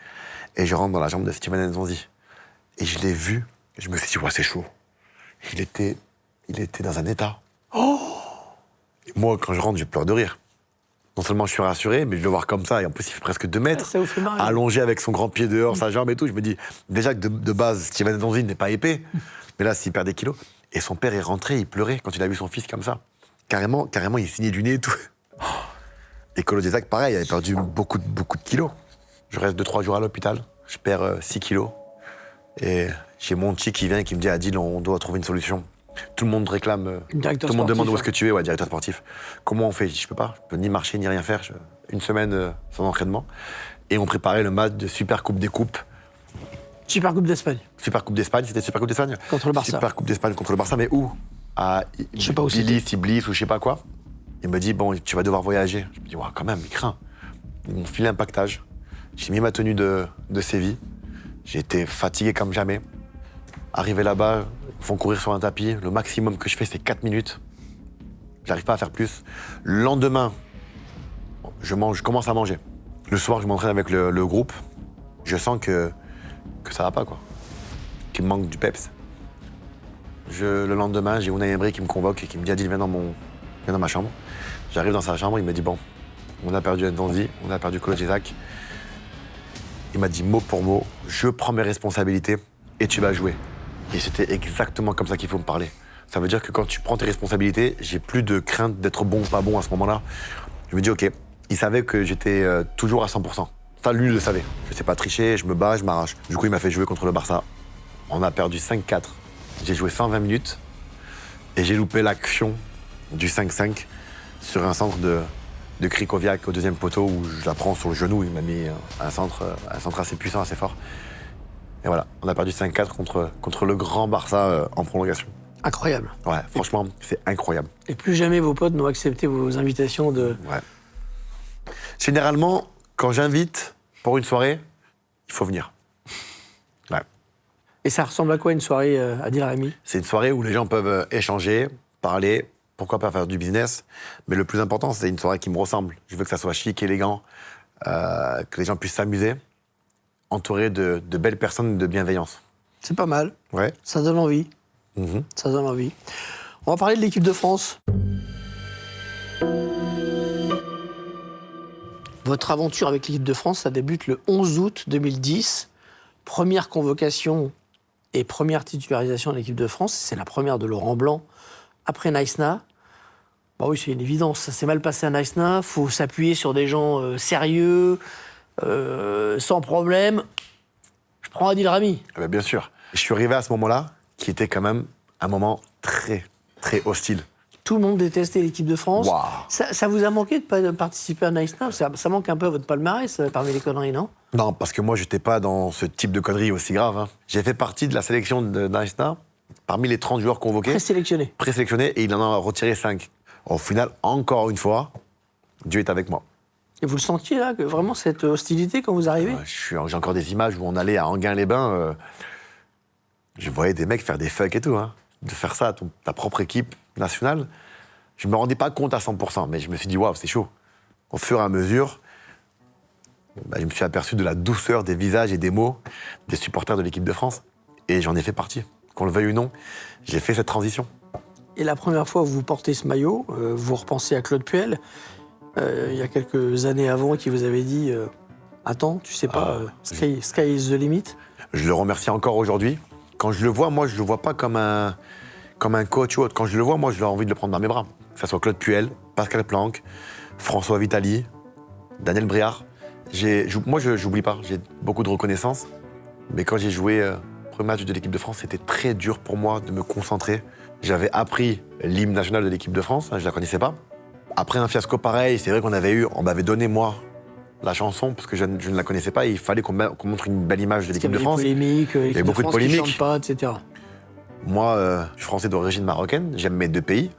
et je rentre dans la chambre de Steven Nzonzi. Et je l'ai vu, et je me suis dit, ouais, c'est chaud. Il était dans un état. Et moi, quand je rentre, je pleure de rire. Non seulement je suis rassuré, mais je le vois comme ça, et en plus, il fait presque 2 mètres, Ça vous fait marrer. allongé avec son grand pied dehors, sa jambe et tout. Je me dis, déjà que de base, Steven Nzonzi n'est pas épais, mais là, s'il perd des kilos. Et son père est rentré, il pleurait quand il a vu son fils comme ça. Carrément, il signait du nez et tout. Et Kolo Djesak, pareil, il avait perdu beaucoup de kilos. Je reste 2-3 jours à l'hôpital, je perds 6 kilos. Et j'ai mon chi qui vient et qui me dit, Adil, on doit trouver une solution. Tout le monde réclame, Directeur tout le monde demande sportif, où est-ce que tu es, ouais, directeur sportif. Comment on fait? Je dis, je peux pas, je peux ni marcher ni rien faire. Une semaine sans entraînement. Et on préparait le match de Super Coupe des Coupes. Super Coupe d'Espagne. Super Coupe d'Espagne, c'était Super Coupe d'Espagne? Contre le Barça. Super Coupe d'Espagne contre le Barça, mais où? À Je sais pas où Iblis ou je sais pas quoi. Il me dit, bon, tu vas devoir voyager. Je me dis, ouais, quand même, il craint. Ils m'ont filé un pactage. J'ai mis ma tenue de Séville. J'étais fatigué comme jamais. Arrivé là-bas, ils me font courir sur un tapis. Le maximum que je fais, c'est 4 minutes. J'arrive pas à faire plus. Le lendemain, je commence à manger. Le soir, je m'entraîne avec le groupe. Je sens que ça va pas, quoi. Qu'il me manque du peps. Le lendemain, j'ai Unai Emery qui me convoque et qui me dit, Adil, viens dans ma chambre. J'arrive dans sa chambre, il me dit, bon, on a perdu Nzonzi, on a perdu Kolo Djesak. Il m'a dit mot pour mot, je prends mes responsabilités et tu vas jouer. Et c'était exactement comme ça qu'il faut me parler. Ça veut dire que quand tu prends tes responsabilités, j'ai plus de crainte d'être bon ou pas bon à ce moment-là. Je me dis, ok, il savait que j'étais toujours à 100%. Ça, lui, il le savait. Je sais pas tricher, je me bats, je m'arrache. Du coup, il m'a fait jouer contre le Barça. On a perdu 5-4. J'ai joué 120 minutes et j'ai loupé l'action du 5-5 sur un centre de Krikoviak au deuxième poteau où je la prends sur le genou. Il m'a mis un centre assez puissant, assez fort. Et voilà, on a perdu 5-4 contre le grand Barça en prolongation. Incroyable. Ouais, franchement, c'est incroyable. Et plus jamais vos potes n'ont accepté vos invitations de... Ouais. Généralement, quand j'invite pour une soirée, il faut venir. Ouais. Et ça ressemble à quoi une soirée Adil Rami? C'est une soirée où les gens peuvent échanger, parler, pourquoi pas faire du business. Mais le plus important, c'est une soirée qui me ressemble. Je veux que ça soit chic, élégant, que les gens puissent s'amuser, entouré de belles personnes et de bienveillance. C'est pas mal. Ouais. Ça donne envie. Mhm. Ça donne envie. On va parler de l'équipe de France. Votre aventure avec l'équipe de France, ça débute le 11 août 2010. Première convocation et première titularisation de l'équipe de France. C'est la première de Laurent Blanc après Naïsna. Bah oui, c'est une évidence. Ça s'est mal passé à Naïsna. Il faut s'appuyer sur des gens sérieux, sans problème. Je prends Adil Rami. Eh ben, bien sûr. Je suis arrivé à ce moment-là, qui était quand même un moment très, très hostile. Tout le monde détestait l'équipe de France. Waouh. Ça vous a manqué de ne pas participer à Naïsna? Ça manque un peu à votre palmarès parmi les conneries, non? Non, parce que moi, j'étais pas dans ce type de conneries aussi grave. Hein. J'ai fait partie de la sélection de Naïsna, parmi les 30 joueurs convoqués. Présélectionné. Présélectionnés, et il en a retiré 5. Au final, encore une fois, Dieu est avec moi. Et vous le sentiez, là, que vraiment, cette hostilité quand vous arrivez? J'ai encore des images où on allait à Enghien-les-Bains. Je voyais des mecs faire des fucks et tout. Hein. De faire ça à ta propre équipe nationale, je me rendais pas compte à 100%, mais je me suis dit, waouh, c'est chaud. Au fur et à mesure, je me suis aperçu de la douceur des visages et des mots des supporters de l'équipe de France. Et j'en ai fait partie. Qu'on le veuille ou non, j'ai fait cette transition. Et la première fois où vous portez ce maillot, vous repensez à Claude Puel, il y a quelques années avant, qui vous avait dit attends, tu sais pas, sky is the limit. Je le remercie encore aujourd'hui. Quand je le vois, moi, je le vois pas comme un coach ou autre. Quand je le vois, moi, j'ai envie de le prendre dans mes bras. Que ce soit Claude Puel, Pascal Planck, François Vitali, Daniel Briard. Moi, je n'oublie pas. J'ai beaucoup de reconnaissance. Mais quand j'ai joué le premier match de l'équipe de France, c'était très dur pour moi de me concentrer. J'avais appris l'hymne national de l'équipe de France, je la connaissais pas. Après un fiasco pareil, c'est vrai on m'avait donné, moi, la chanson, parce que je ne la connaissais pas, et il fallait qu'on montre une belle image de l'équipe de France. Il y avait beaucoup de polémiques, qui chante pas, etc. Moi, je suis français d'origine marocaine, j'aime mes deux pays,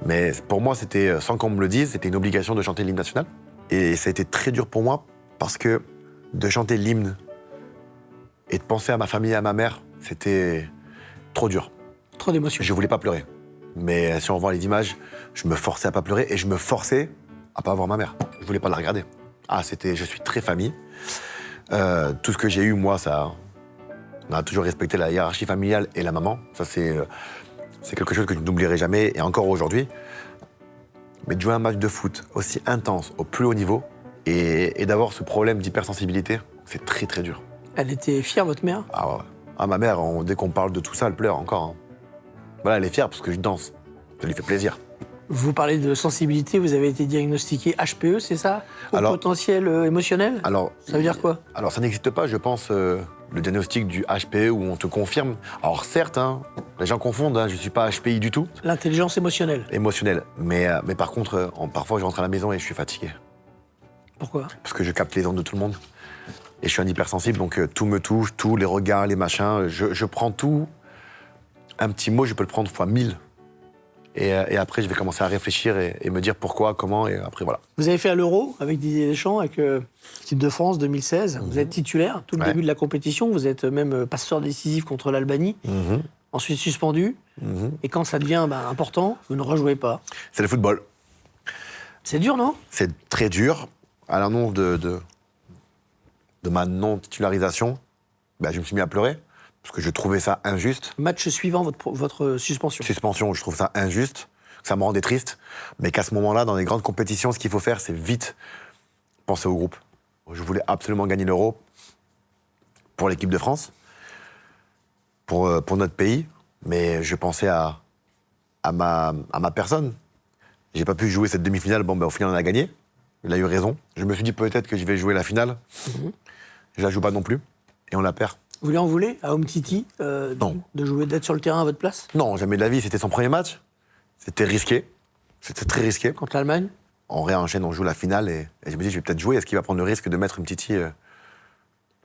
mais pour moi, c'était, sans qu'on me le dise, c'était une obligation de chanter l'hymne national. Et ça a été très dur pour moi, parce que de chanter l'hymne et de penser à ma famille et à ma mère, c'était trop dur. Trop d'émotions. Je voulais pas pleurer. Mais si on voit les images, je me forçais à pas pleurer et je me forçais à pas voir ma mère. Je voulais pas la regarder. Je suis très famille. Tout ce que j'ai eu, moi, on a toujours respecté la hiérarchie familiale et la maman. Ça, c'est quelque chose que je n'oublierai jamais, et encore aujourd'hui. Mais de jouer un match de foot aussi intense, au plus haut niveau, et d'avoir ce problème d'hypersensibilité, c'est très très dur. Elle était fière, votre mère? Ah ouais. Ah, ma mère, dès qu'on parle de tout ça, elle pleure encore. Hein. Voilà, elle est fière parce que je danse. Ça lui fait plaisir. Vous parlez de sensibilité, vous avez été diagnostiqué HPE, c'est ça? Au potentiel émotionnel? Alors, ça veut dire quoi? Alors, ça n'existe pas, je pense, le diagnostic du HPE où on te confirme. Alors, certes, hein, les gens confondent, hein, je ne suis pas HPI du tout. L'intelligence émotionnelle. Émotionnelle. Mais par contre, parfois, je rentre à la maison et je suis fatigué. Pourquoi? Parce que je capte les ondes de tout le monde. Et je suis un hypersensible, donc tout me touche, tous les regards, les machins. Je prends tout. Un petit mot, je peux le prendre fois 1000. Et après, je vais commencer à réfléchir et me dire pourquoi, comment, et après, voilà. Vous avez fait à l'Euro avec Didier Deschamps, avec l'équipe de France 2016. Vous êtes titulaire tout le début de la compétition. Vous êtes même passeur décisif contre l'Albanie. Ensuite suspendu. Et quand ça devient important, vous ne rejouez pas. C'est le football. C'est dur, non? C'est très dur. À l'annonce de ma non-titularisation, je me suis mis à pleurer. Parce que je trouvais ça injuste. Match suivant votre suspension. Suspension, je trouve ça injuste, que ça me rendait triste. Mais qu'à ce moment-là, dans les grandes compétitions, ce qu'il faut faire, c'est vite penser au groupe. Je voulais absolument gagner l'Euro pour l'équipe de France, pour notre pays. Mais je pensais à ma personne. J'ai pas pu jouer cette demi-finale. Au final, on a gagné. Il a eu raison. Je me suis dit peut-être que je vais jouer la finale. Je la joue pas non plus. Et on la perd. Vous lui en voulez à Umtiti de jouer, d'être sur le terrain à votre place? Non, jamais de la vie. C'était son premier match. C'était risqué. C'était très risqué. Contre l'Allemagne? On réenchaîne, on joue la finale et je me dis, je vais peut-être jouer. Est-ce qu'il va prendre le risque de mettre Umtiti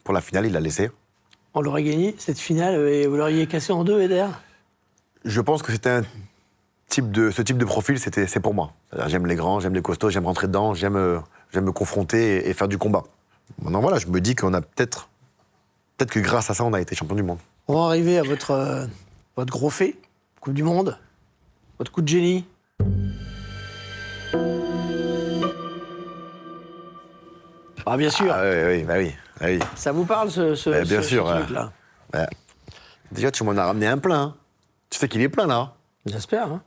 pour la finale? Il l'a laissé. On l'aurait gagné, cette finale, et vous l'auriez cassé en deux, Eder? Je pense que c'était ce type de profil, c'est pour moi. J'aime les grands, j'aime les costauds, j'aime rentrer dedans, j'aime me confronter et faire du combat. Maintenant, voilà, je me dis qu'on a peut-être que grâce à ça, on a été champion du monde. On va arriver à votre gros fait, Coupe du Monde, votre coup de génie. Ah, bien sûr. Oui. Ça vous parle, ce bien sûr, truc-là? Déjà, tu m'en as ramené un plein. Hein. Tu sais qu'il est plein, là. J'espère, hein.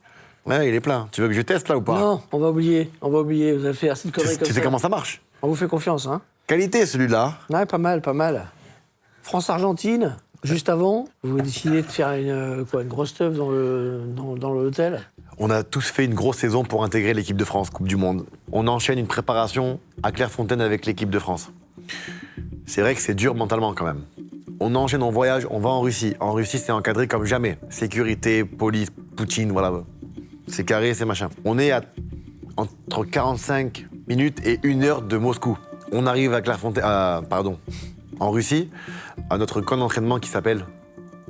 Ouais, il est plein. Tu veux que je teste, là, ou pas? Non, on va oublier. Vous avez fait assez de conneries comme ça. Tu sais comment ça marche? On vous fait confiance, hein. Qualité, celui-là. Ouais, pas mal. France-Argentine, juste avant, vous décidez de faire une grosse teuf dans l'hôtel. On a tous fait une grosse saison pour intégrer l'équipe de France, Coupe du Monde. On enchaîne une préparation à Clairefontaine avec l'équipe de France. C'est vrai que c'est dur mentalement quand même. On enchaîne, on voyage, on va en Russie. En Russie, c'est encadré comme jamais. Sécurité, police, Poutine, voilà. C'est carré, c'est machin. On est à entre 45 minutes et 1 heure de Moscou. On arrive à Clairefontaine, en Russie, à notre camp d'entraînement qui s'appelle,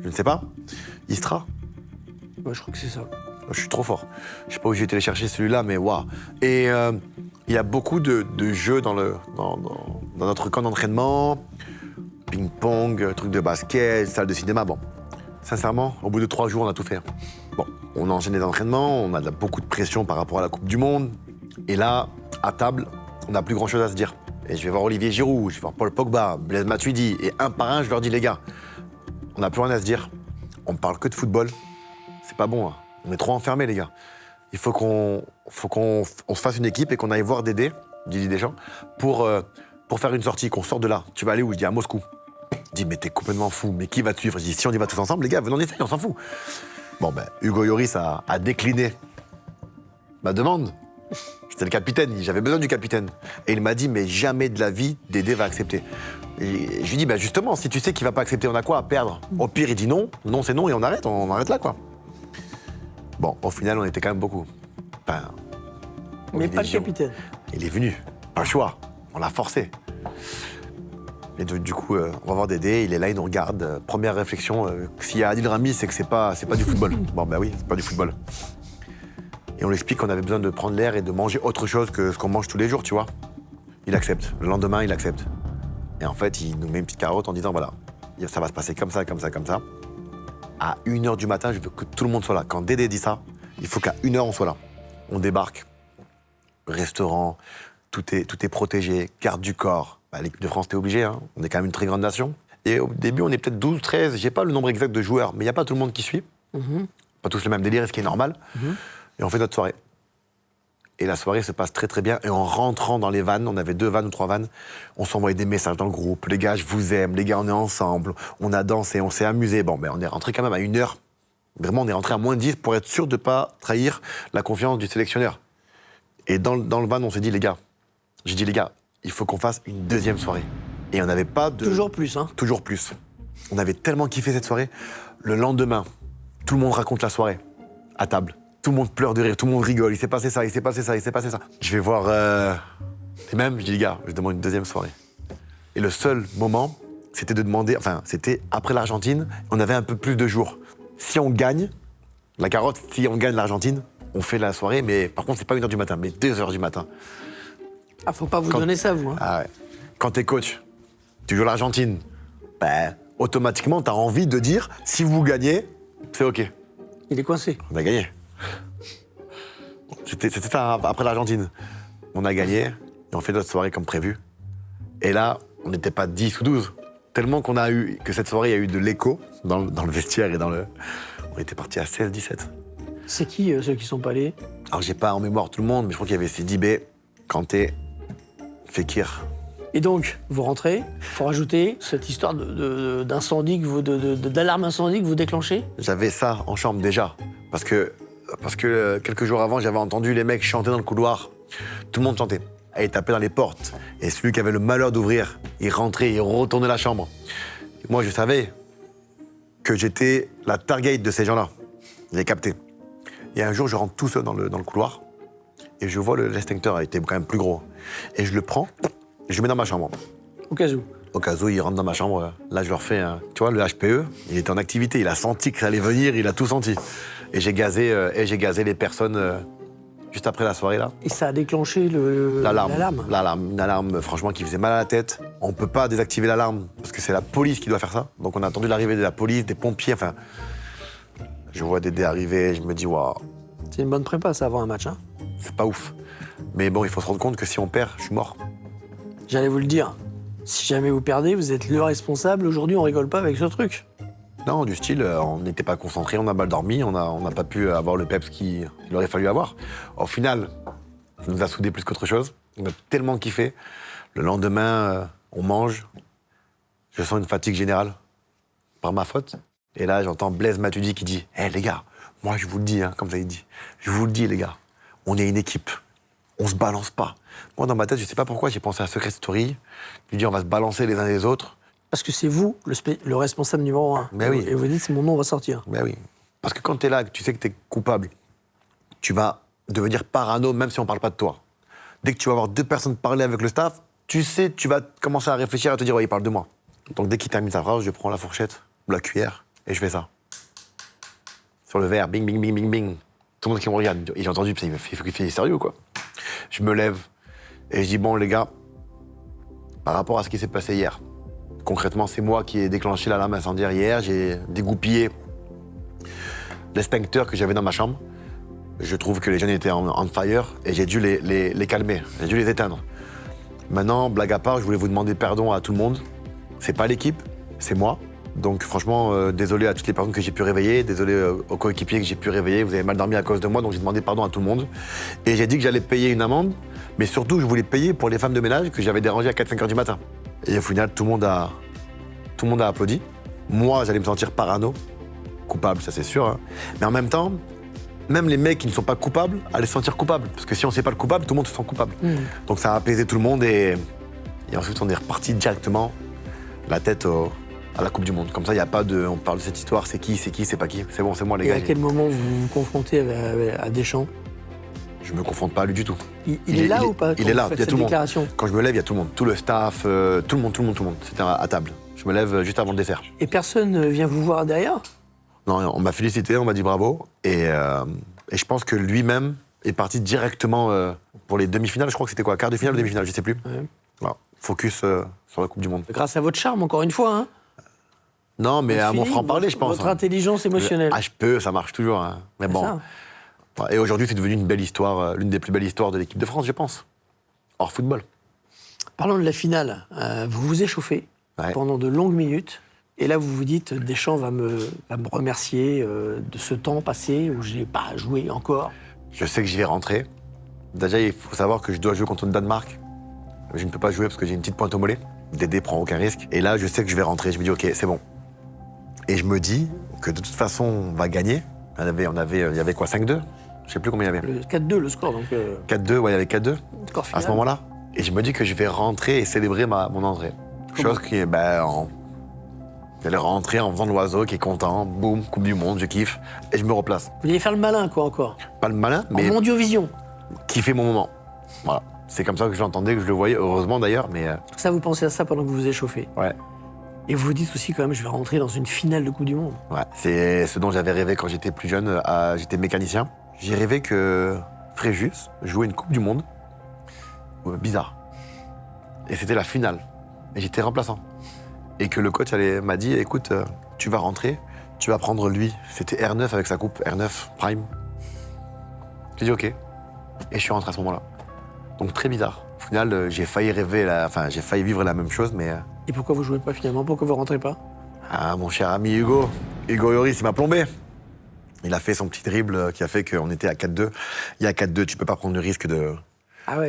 je ne sais pas, Istra. Ouais, je crois que c'est ça. Je suis trop fort. Je sais pas où j'ai été les chercher celui-là, mais waouh. Et il y a beaucoup de jeux dans notre camp d'entraînement. Ping-pong, trucs de basket, salle de cinéma. Bon, sincèrement, au bout de 3 jours, on a tout fait. Bon, on enchaîne les entraînements, on a beaucoup de pression par rapport à la Coupe du Monde. Et là, à table, on n'a plus grand-chose à se dire. Et je vais voir Olivier Giroud, je vais voir Paul Pogba, Blaise Matuidi, et un par un, je leur dis, les gars, on n'a plus rien à se dire. On parle que de football. C'est pas bon, hein. On est trop enfermés, les gars. Il faut qu'on se fasse une équipe et qu'on aille voir Didier Deschamps, pour faire une sortie, qu'on sorte de là. Tu vas aller où? Je dis à Moscou. Il dit, mais t'es complètement fou, mais qui va te suivre? Je dis, si on y va tous ensemble, les gars, venons en essayer, on s'en fout. Bon, Hugo Lloris a décliné ma demande. C'était le capitaine, j'avais besoin du capitaine. Et il m'a dit, mais jamais de la vie, Dédé va accepter. Et je lui dis, justement, si tu sais qu'il va pas accepter, on a quoi à perdre? Au pire, il dit non, non c'est non, et on arrête là, quoi. Bon, au final, on était quand même beaucoup. Enfin, mais pas le capitaine. Il est venu, pas le choix, on l'a forcé. Et du coup, on va voir Dédé, il est là, il nous regarde. Première réflexion, s'il y a Adil Rami, c'est que c'est pas du football. Bon, oui, c'est pas du football. Et on lui explique qu'on avait besoin de prendre l'air et de manger autre chose que ce qu'on mange tous les jours, tu vois. Il accepte. Le lendemain, il accepte. Et en fait, il nous met une petite carotte en disant, voilà, ça va se passer comme ça, comme ça, comme ça. À 1h du matin, je veux que tout le monde soit là. Quand Dédé dit ça, il faut qu'à 1h, on soit là. On débarque. Restaurant, tout est protégé, garde du corps. Bah, l'équipe de France, t'es obligé, hein. On est quand même une très grande nation. Et au début, on est peut-être 12, 13, j'ai pas le nombre exact de joueurs, mais il n'y a pas tout le monde qui suit. Pas tous le même délire, ce qui est normal. Et on fait notre soirée. Et la soirée se passe très très bien. Et en rentrant dans les vannes, on avait 2 vannes ou 3 vannes, on s'envoyait des messages dans le groupe. Les gars, je vous aime. Les gars, on est ensemble. On a dansé, on s'est amusé. Bon, ben on est rentré quand même à 1h. Vraiment, on est rentré à moins 10 pour être sûr de ne pas trahir la confiance du sélectionneur. Et dans le van, on s'est dit, les gars, il faut qu'on fasse une 2e soirée. Et on n'avait pas de... Toujours plus, hein. Toujours plus. On avait tellement kiffé cette soirée. Le lendemain, tout le monde raconte la soirée, à table. Tout le monde pleure de rire, tout le monde rigole. Il s'est passé ça, il s'est passé ça, il s'est passé ça. Je vais voir... Et même, je dis, les gars, je demande une 2e soirée. Et le seul moment, c'était de demander... Enfin, c'était après l'Argentine, on avait un peu plus de jours. Si on gagne, la carotte, si on gagne l'Argentine, on fait la soirée, mais par contre, c'est pas 1h du matin, mais 2h du matin. Ah, faut pas vous donner ça, vous. Hein. Ah ouais. Quand t'es coach, tu joues l'Argentine, ben, automatiquement, t'as envie de dire, si vous gagnez, c'est OK. Il est coincé. On a gagné. C'était ça, après l'Argentine. On a gagné, et on fait notre soirée comme prévu. Et là, on n'était pas 10 ou 12. Tellement qu'on a eu, que cette soirée, il y a eu de l'écho dans le vestiaire et dans le... On était partis à 16-17. C'est qui, ceux qui sont pas allés? Alors, j'ai pas en mémoire tout le monde, mais je crois qu'il y avait Sidibé, Kanté, Fekir. Et donc, vous rentrez, faut rajouter cette histoire d'incendie, d'alarme incendie que vous déclenchez? J'avais ça en chambre déjà, parce que quelques jours avant, j'avais entendu les mecs chanter dans le couloir. Tout le monde chantait. Et ils tapaient dans les portes. Et celui qui avait le malheur d'ouvrir, il rentrait, il retournait la chambre. Et moi, je savais que j'étais la target de ces gens-là. Je l'ai capté. Et un jour, je rentre tout seul dans le couloir, et je vois l'extincteur, il était quand même plus gros. Et je le prends, et je le mets dans ma chambre. Au cas où. Au cas où, il rentre dans ma chambre. Là, je leur fais, tu vois, le HPE, il était en activité, il a senti que ça allait venir, il a tout senti. Et j'ai gazé les personnes juste après la soirée, là. Et ça a déclenché L'alarme, une alarme, franchement, qui faisait mal à la tête. On ne peut pas désactiver l'alarme, parce que c'est la police qui doit faire ça. Donc on a attendu l'arrivée de la police, des pompiers, enfin... Je vois Dédé arriver, je me dis, waouh, C'est une bonne prépa, ça, avant un match, hein. c'est pas ouf. Mais bon, il faut se rendre compte que si on perd, je suis mort. J'allais vous le dire. Si jamais vous perdez, vous êtes le responsable. Aujourd'hui, on rigole pas avec ce truc. Non, du style, on n'était pas concentré, on a mal dormi, on n'a pas pu avoir le peps qu'il aurait fallu avoir. Au final, ça nous a soudés plus qu'autre chose. On a tellement kiffé. Le lendemain, on mange. Je sens une fatigue générale, par ma faute. Et là, j'entends Blaise Matuidi qui dit « Hé, les gars, moi, je vous le dis, hein, comme ça il dit. Je vous le dis, les gars, on est une équipe. On se balance pas. » Moi, dans ma tête, je sais pas pourquoi, j'ai pensé à Secret Story. Je lui dis « On va se balancer les uns les autres. » Parce que c'est vous, le responsable numéro 1. Mais oui. Et vous dites, c'est mon nom, on va sortir. Ben oui. Parce que quand t'es là, que tu sais que t'es coupable, tu vas devenir parano, même si on parle pas de toi. Dès que tu vas voir 2 personnes parler avec le staff, tu sais, tu vas commencer à réfléchir, à te dire « Ouais, il parle de moi. » Donc dès qu'il termine sa phrase, je prends la fourchette, la cuillère, et je fais ça. Sur le verre, bing, bing, bing, bing, bing. Tout le monde qui me regarde, et j'ai entendu, il faut qu'il fait sérieux, quoi. Je me lève, et je dis « Bon, les gars, par rapport à ce qui s'est passé hier, concrètement, c'est moi qui ai déclenché l'alarme incendiaire hier. J'ai dégoupillé l'extincteur que j'avais dans ma chambre. Je trouve que les jeunes étaient on fire et j'ai dû les calmer. J'ai dû les éteindre. Maintenant, blague à part, je voulais vous demander pardon à tout le monde. C'est pas l'équipe, c'est moi. Donc franchement, désolé à toutes les personnes que j'ai pu réveiller, désolé aux coéquipiers que j'ai pu réveiller. Vous avez mal dormi à cause de moi, donc j'ai demandé pardon à tout le monde. Et j'ai dit que j'allais payer une amende, mais surtout, je voulais payer pour les femmes de ménage que j'avais dérangées à 4-5 heures du matin. Et au final, tout le monde a applaudi. Moi, j'allais me sentir parano, coupable, ça c'est sûr. Hein. Mais en même temps, même les mecs qui ne sont pas coupables allaient se sentir coupables. Parce que si on ne sait pas le coupable, tout le monde se sent coupable. Donc ça a apaisé tout le monde et ensuite on est reparti directement la tête à la Coupe du Monde. Comme ça, il n'y a pas de... On parle de cette histoire, c'est qui, c'est pas qui. C'est bon, c'est moi les Et gars. à quel moment vous vous confrontez à Deschamps? Je me confronte pas à lui du tout. Il est là ou pas? Il est là, il il y a tout le monde. Déclaration. Quand je me lève, il y a tout le monde. Tout le staff, tout le monde. C'était à table. Je me lève juste avant le dessert. Et personne ne vient vous voir derrière? Non, on m'a félicité, on m'a dit bravo. Et je pense que lui-même est parti directement pour les demi-finales. Je crois que c'était quoi, quart de finale ou demi-finale, je sais plus. Ouais. Voilà. Focus sur la Coupe du Monde. Grâce à votre charme, encore une fois. Hein. Non, mais à mon Feeling, franc-parler, je pense. Votre intelligence émotionnelle. Le HPE, ça marche toujours. Hein. Mais C'est bon. ça. Et aujourd'hui, c'est devenu une belle histoire, l'une des plus belles histoires de l'équipe de France, je pense. hors football. Parlons de la finale. Vous vous échauffez pendant de longues minutes. Et là, vous vous dites, Deschamps va me remercier de ce temps passé où je n'ai pas joué encore. Je sais que j'y vais rentrer. Déjà, il faut savoir que je dois jouer contre le Danemark. Je ne peux pas jouer parce que j'ai une petite pointe au mollet. Dédé prend aucun risque. Et là, je sais que je vais rentrer. Je me dis, OK, c'est bon. Et je me dis que de toute façon, on va gagner. Il y avait quoi, 5-2 Je sais plus combien il y avait. Le 4-2, le score. Donc, 4-2, ouais, il y avait 4-2 score final. à ce moment-là. Et je me dis que je vais rentrer et célébrer mon entrée. Chose qui est, j'allais rentrer en faisant l'oiseau qui est content. Boum, Coupe du Monde, je kiffe. Et je me replace. Vous alliez faire le malin, quoi, encore. Pas le malin, mais En mondiovision. kiffer mon moment. Voilà. C'est comme ça que je l'entendais, que je le voyais, heureusement d'ailleurs, mais Ça, vous pensez à ça pendant que vous vous échauffez. ouais. Et vous vous dites aussi, quand même, je vais rentrer dans une finale de Coupe du Monde. Ouais, c'est ce dont j'avais rêvé quand j'étais plus jeune. J'étais mécanicien. J'ai rêvé que Fréjus jouait une Coupe du Monde. Bizarre. Et c'était la finale. Et j'étais remplaçant. Et que le coach m'a dit, écoute, tu vas rentrer, tu vas prendre lui. C'était R9 avec sa coupe, R9 Prime. J'ai dit OK. Et je suis rentré à ce moment-là. Donc très bizarre. Au final, j'ai failli j'ai failli vivre la même chose, mais... Et pourquoi vous jouez pas finalement? Pourquoi vous rentrez pas? Ah, mon cher ami Hugo Lloris, il m'a plombé. Il a fait son petit dribble qui a fait qu'on était à 4-2. Il y a 4-2, tu peux pas prendre le risque de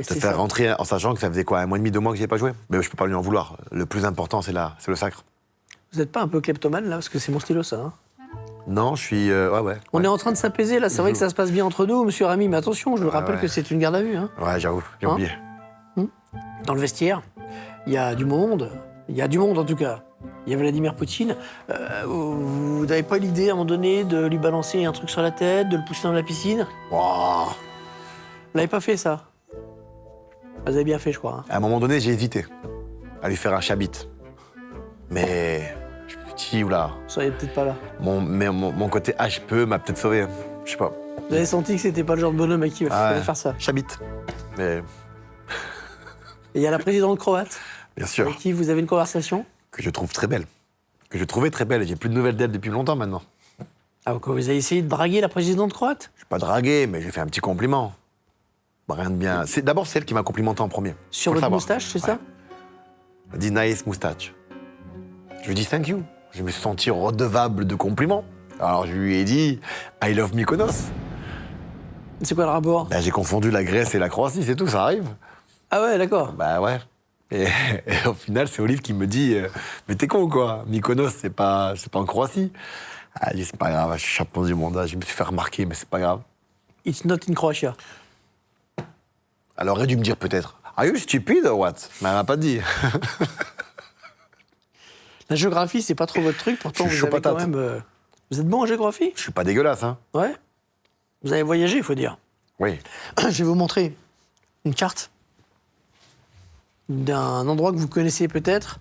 c'est faire ça. rentrer en sachant que ça faisait quoi, 1 mois et demi, 2 mois que j'ai pas joué. Mais je peux pas lui en vouloir. Le plus important, c'est le sacre. Vous n'êtes pas un peu kleptomane là? Parce que c'est mon stylo ça. Hein. Non, je suis... ouais. On est en train de s'apaiser là, c'est vrai que ça se passe bien entre nous, monsieur Rami, mais attention, je vous rappelle ouais. que c'est une garde à vue. Hein. Ouais, j'avoue, j'ai Hein oublié. Dans le vestiaire, il y a du monde en tout cas. Il y a Vladimir Poutine. Vous n'avez pas l'idée à un moment donné de lui balancer un truc sur la tête, de le pousser dans la piscine? Wow. Vous l'avez pas fait ça? Vous avez bien fait, je crois. Hein. À un moment donné, j'ai hésité à lui faire un chabit. Mais je me suis dit, oula, Vous seriez peut-être pas là. mon côté HP m'a peut-être sauvé. Je sais pas. Vous avez senti que c'était pas le genre de bonhomme à qui il fallait faire ça. Chabit. Mais Et il y a la présidente croate, bien sûr, avec qui vous avez une conversation. que je trouve très belle. Que je trouvais très belle. Et j'ai plus de nouvelles d'elle depuis longtemps maintenant. Ah, quoi, vous avez essayé de draguer la présidente croate? Je suis pas dragué, mais j'ai fait un petit compliment. Rien de bien. D'abord, c'est elle qui m'a complimenté en premier. Sur Faut le votre savoir. moustache, c'est ça? Elle m'a dit nice moustache. Je lui ai dit thank you. Je me suis senti redevable de compliments. Alors je lui ai dit I love Mykonos. C'est quoi le rapport? J'ai confondu la Grèce et la Croatie, c'est tout, ça arrive. Ah ouais, d'accord. Bah ouais. Et au final, c'est Olive qui me dit mais t'es con quoi, Mykonos c'est pas en Croatie. Elle dit c'est pas grave, je suis champion du monde, je me suis fait remarquer, mais c'est pas grave. It's not in Croatia. Elle aurait dû me dire peut-être are you stupid or what? Mais elle m'a pas dit. La géographie, c'est pas trop votre truc, pourtant Je suis vous avez chaud quand patate. même... Vous êtes bon en géographie? Je suis pas dégueulasse, hein. Ouais. Vous avez voyagé, il faut dire. Oui. Je vais vous montrer une carte d'un endroit que vous connaissez peut-être.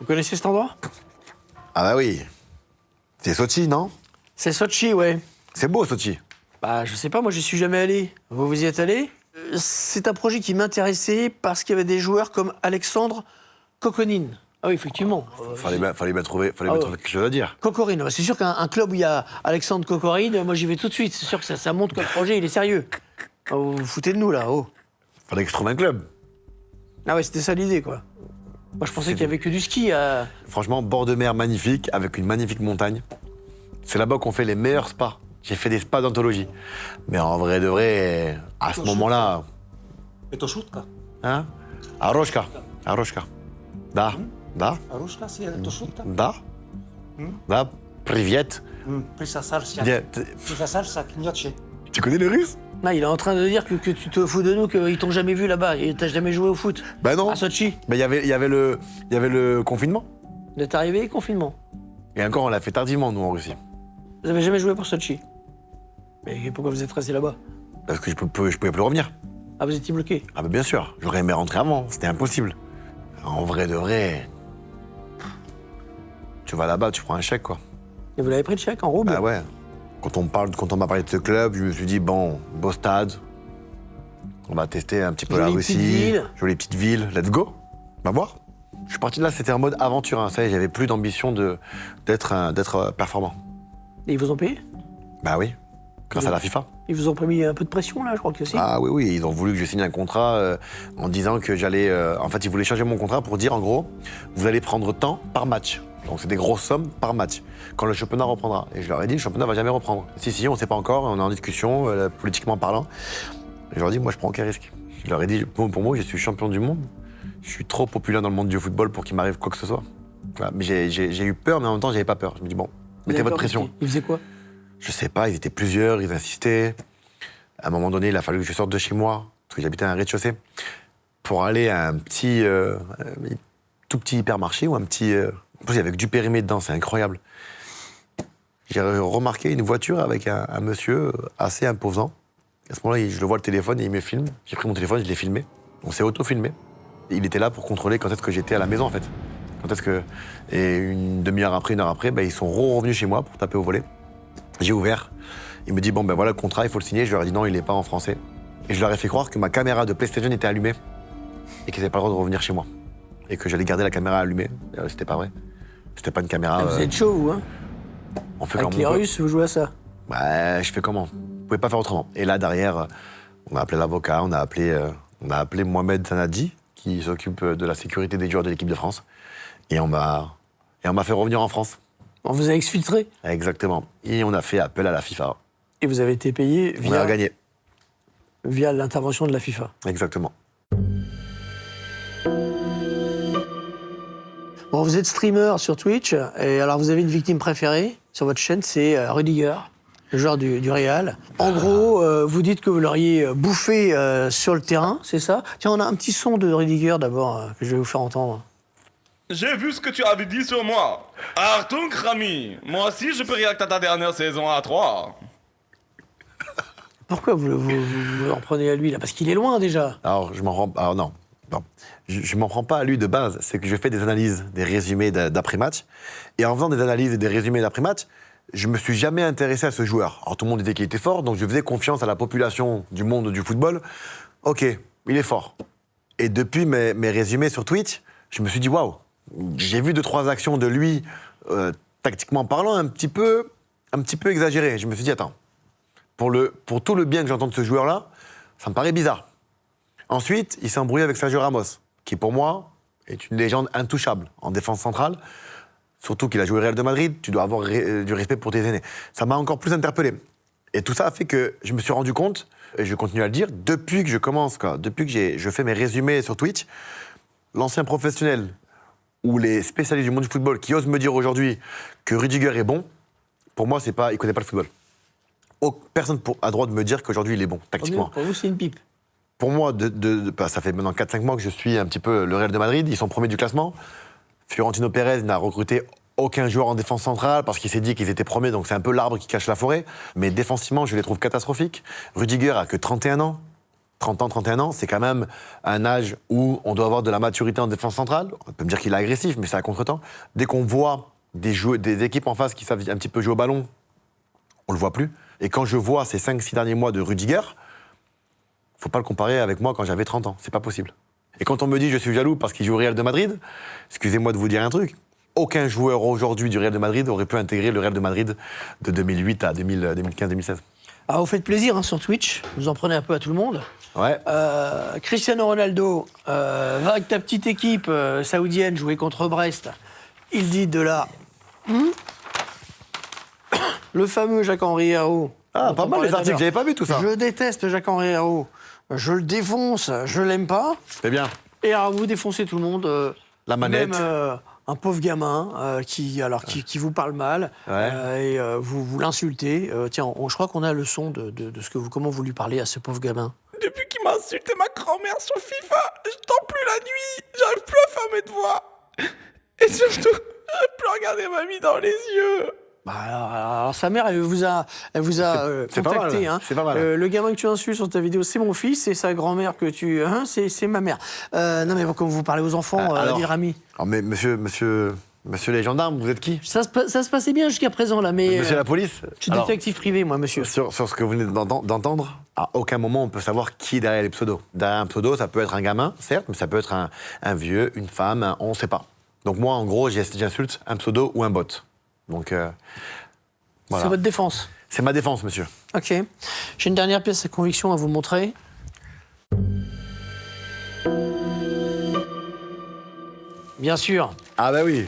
Vous connaissez cet endroit? Ah bah oui. C'est Sochi, non? C'est Sochi, ouais. C'est beau, Sochi. Bah, je sais pas, moi j'y suis jamais allé. Vous y êtes allé? C'est un projet qui m'intéressait parce qu'il y avait des joueurs comme Alexandre Kokonine. Ah oui, effectivement. Fallait bien trouver ouais. quelque chose à dire. Kokorine, c'est sûr qu'un club où il y a Alexandre Kokorine, moi j'y vais tout de suite. C'est sûr que ça montre que le projet il est sérieux. Oh, vous vous foutez de nous là, oh. Fallait que je trouve un club. Ah ouais, c'était ça l'idée quoi. Moi je pensais qu'il y avait que du ski à... Franchement, bord de mer magnifique, avec une magnifique montagne. C'est là-bas qu'on fait les meilleurs spas. J'ai fait des spas d'anthologie. Mais en vrai de vrai, à ce moment-là... Это шутка. Hein? Aroshka. Da. А русская это шутка. Da. Привет. Присосался. Присосался к ночи. Tu connais le russe? Là, il est en train de dire que tu te fous de nous, qu'ils t'ont jamais vu là-bas. Et t'as jamais joué au foot. Bah non. À Sochi. Mais il y avait le confinement. Vous êtes arrivé, confinement. Et encore, on l'a fait tardivement, nous, en Russie. Vous avez jamais joué pour Sochi. Mais pourquoi vous êtes resté là-bas? Parce que je pouvais plus revenir. Ah, vous étiez bloqué. Ah bah bien sûr, j'aurais aimé rentrer avant, c'était impossible. En vrai de vrai, tu vas là-bas, tu prends un chèque quoi. Et vous l'avez pris le chèque en rouble? Bah ouais. Quand on m'a parlé de ce club, je me suis dit bon, beau stade, on va tester un petit peu la Jolie Russie, petite ville. jolie petite ville, let's go, on va voir. Je suis parti de là, c'était en mode aventure, hein. Ça y est, j'avais plus d'ambition d'être performant. Et ils vous ont payé? Bah oui. grâce à la FIFA. Ils vous ont mis un peu de pression, là, je crois que si. Ah oui, ils ont voulu que je signe un contrat en disant que j'allais... en fait, ils voulaient changer mon contrat pour dire, en gros, vous allez prendre tant par match. Donc c'est des grosses sommes par match, quand le championnat reprendra. Et je leur ai dit, le championnat va jamais reprendre. Si, on ne sait pas encore, on est en discussion, politiquement parlant. Et je leur ai dit, moi, je prends aucun risque. Je leur ai dit, pour moi, je suis champion du monde. Je suis trop populaire dans le monde du football pour qu'il m'arrive quoi que ce soit. Voilà. Mais j'ai eu peur, mais en même temps, j'avais pas peur. Je me dis, bon, mettez votre pression. Ils faisaient quoi? Je sais pas, ils étaient plusieurs, ils insistaient. À un moment donné, il a fallu que je sorte de chez moi, parce que j'habitais à un rez-de-chaussée, pour aller à un petit, tout petit hypermarché ou un petit... En plus, il y avait du périmé dedans, c'est incroyable. J'ai remarqué une voiture avec un monsieur assez imposant. À ce moment-là, je le vois le téléphone et il me filme. J'ai pris mon téléphone, je l'ai filmé. On s'est auto-filmé. Il était là pour contrôler quand est-ce que j'étais à la maison, en fait. Quand est-ce que... Et une demi-heure après, une heure après, ils sont revenus chez moi pour taper au volet. J'ai ouvert. Il me dit, bon, voilà le contrat, il faut le signer. Je leur ai dit non, il n'est pas en français. Et je leur ai fait croire que ma caméra de PlayStation était allumée et qu'ils n'avaient pas le droit de revenir chez moi. Et que j'allais garder la caméra allumée. C'était pas vrai. C'était pas une caméra... Vous êtes chaud, vous, hein? On fait Avec comme les on peut. Russes, vous jouez à ça? Je fais comment? Vous pouvez pas faire autrement. Et là, derrière, on a appelé l'avocat, on a appelé Mohamed Sanadji, qui s'occupe de la sécurité des joueurs de l'équipe de France. Et on m'a fait revenir en France. On vous a exfiltré Exactement. Et on a fait appel à la FIFA. et vous avez été payé On a gagné. via l'intervention de la FIFA. Exactement. Bon, vous êtes streamer sur Twitch, et alors vous avez une victime préférée sur votre chaîne, c'est Rudiger, le joueur du Real. En gros, vous dites que vous l'auriez bouffé sur le terrain, c'est ça? Tiens, on a un petit son de Rudiger d'abord, que je vais vous faire entendre. J'ai vu ce que tu avais dit sur moi. Artung Rami, moi aussi je peux réacter à ta dernière saison à 3. Pourquoi vous en prenez à lui, là? Parce qu'il est loin, déjà. Alors, je m'en rends... Alors, non. Je m'en prends pas à lui de base. C'est que je fais des analyses, des résumés d'après-match. Et en faisant des analyses et des résumés d'après-match, je me suis jamais intéressé à ce joueur. Alors, tout le monde disait qu'il était fort, donc je faisais confiance à la population du monde du football. Ok, il est fort. Et depuis mes résumés sur Twitch, je me suis dit, waouh, j'ai vu 2-3 actions de lui, tactiquement parlant, un petit peu exagérées. Je me suis dit, attends, pour tout le bien que j'entends de ce joueur-là, ça me paraît bizarre. Ensuite, il s'est embrouillé avec Sergio Ramos, qui pour moi est une légende intouchable en défense centrale. Surtout qu'il a joué au Real de Madrid, tu dois avoir du respect pour tes aînés. Ça m'a encore plus interpellé. Et tout ça a fait que je me suis rendu compte, et je continue à le dire, depuis que je commence, depuis que je fais mes résumés sur Twitch, l'ancien professionnel ou les spécialistes du monde du football qui osent me dire aujourd'hui que Rudiger est bon, pour moi, il ne connaît pas le football. Personne a droit de me dire qu'aujourd'hui, il est bon, tactiquement. Pour vous, c'est une pipe. Pour moi, ça fait maintenant 4-5 mois que je suis un petit peu le Real de Madrid. Ils sont premiers du classement. Fiorentino Pérez n'a recruté aucun joueur en défense centrale parce qu'il s'est dit qu'ils étaient premiers, donc c'est un peu l'arbre qui cache la forêt. Mais défensivement, je les trouve catastrophiques. Rudiger a que 31 ans. 30 ans, 31 ans, c'est quand même un âge où on doit avoir de la maturité en défense centrale. On peut me dire qu'il est agressif, mais c'est à contre-temps. Dès qu'on voit des équipes en face qui savent un petit peu jouer au ballon, on le voit plus. Et quand je vois ces 5-6 derniers mois de Rudiger, faut pas le comparer avec moi quand j'avais 30 ans, c'est pas possible. Et quand on me dit je suis jaloux parce qu'il joue au Real de Madrid, excusez-moi de vous dire un truc, aucun joueur aujourd'hui du Real de Madrid aurait pu intégrer le Real de Madrid de 2008 à 2015-2016. Ah, vous faites plaisir sur Twitch, vous en prenez un peu à tout le monde. Ouais. Cristiano Ronaldo va avec ta petite équipe saoudienne jouer contre Brest. Il dit de là. Le fameux Jacques-Henri Hérault. Ah, dont pas on mal parlait les tout à articles, l'heure. j'avais pas vu tout ça. Je déteste Jacques-Henri Hérault. Je le défonce, je l'aime pas. C'est bien. Et alors vous défoncez tout le monde. La manette. Même un pauvre gamin qui vous parle mal. Ouais. Et vous l'insultez. Tiens, je crois qu'on a le son de comment vous lui parlez à ce pauvre gamin. Depuis qu'il m'a insulté ma grand-mère sur FIFA, je dors plus la nuit, j'arrive plus à faire mes devoirs. Et surtout, j'arrive plus à regarder mamie dans les yeux. Bah alors, sa mère, elle vous a C'est pas contacté. mal, Hein. c'est pas mal. Le gamin que tu insultes sur ta vidéo, c'est mon fils, et sa grand-mère que tu... c'est ma mère. Non mais comme vous parlez aux enfants, alors, dire Rami. Alors, mais monsieur les gendarmes, vous êtes qui? Ça se passait bien jusqu'à présent, là, mais... Monsieur la police? Je suis Alors, détective privé, moi, monsieur. Sur ce que vous venez d'entendre, à aucun moment on peut savoir qui est derrière les pseudos. Derrière un pseudo, ça peut être un gamin, certes, mais ça peut être un vieux, une femme, on ne sait pas. Donc moi, en gros, j'insulte un pseudo ou un bot. Donc, voilà. C'est votre défense. C'est ma défense, monsieur. Ok. J'ai une dernière pièce de conviction à vous montrer. Bien sûr. Ah bah oui.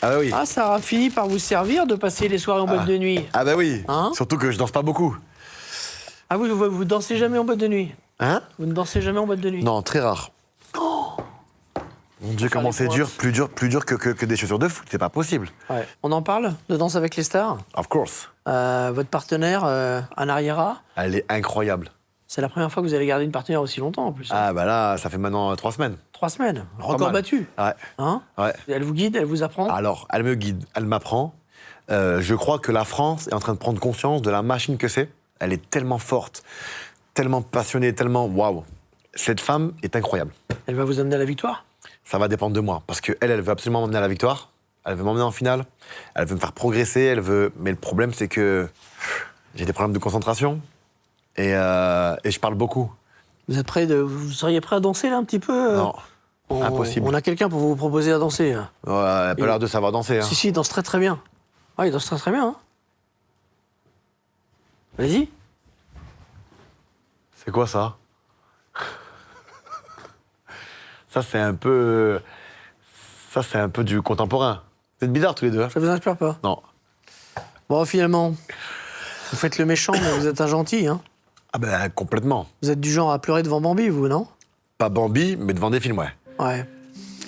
Ah bah oui. Ah, ça aura fini par vous servir de passer les soirées en boîte de nuit. Ah bah oui. Hein? Surtout que je danse pas beaucoup. Ah, vous dansez jamais en boîte de nuit? Hein? Vous ne dansez jamais en boîte de nuit? Non, très rare. Mon Dieu, comment les c'est dur, plus dur que des chaussures de foot, c'est pas possible. Ouais. On en parle de Danse avec les stars? Of course. Votre partenaire, Anna Riera, Elle est incroyable. c'est la première fois que vous allez garder une partenaire aussi longtemps en plus. Ah bah là, ça fait maintenant 3 semaines. 3 semaines. Pas Record mal. battu. Ouais. Hein? Ouais. Elle vous guide, elle vous apprend? Alors, elle me guide, elle m'apprend. Je crois que la France est en train de prendre conscience de la machine que c'est. Elle est tellement forte, tellement passionnée, tellement waouh. Cette femme est incroyable. Elle va vous amener à la victoire? Ça va dépendre de moi. Parce qu'elle veut absolument m'emmener à la victoire. Elle veut m'emmener en finale. Elle veut me faire progresser. Elle veut... Mais le problème, c'est que j'ai des problèmes de concentration. Et je parle beaucoup. Vous seriez prêt à danser là un petit peu? Non, impossible. On a quelqu'un pour vous proposer à danser. Hein. Ouais, elle n'a pas l'air de savoir danser. Hein. Si, il danse très très bien. Ouais, il danse très très bien. Hein. Vas-y. C'est quoi ça? Ça, c'est un peu... Ça, c'est un peu du contemporain. Vous êtes bizarres tous les deux. Hein? Ça vous inspire pas? Non. Bon, finalement, vous faites le méchant, mais vous êtes un gentil. Hein. Ah ben, complètement. Vous êtes du genre à pleurer devant Bambi, vous, non? Pas Bambi, mais devant des films, ouais. Ouais.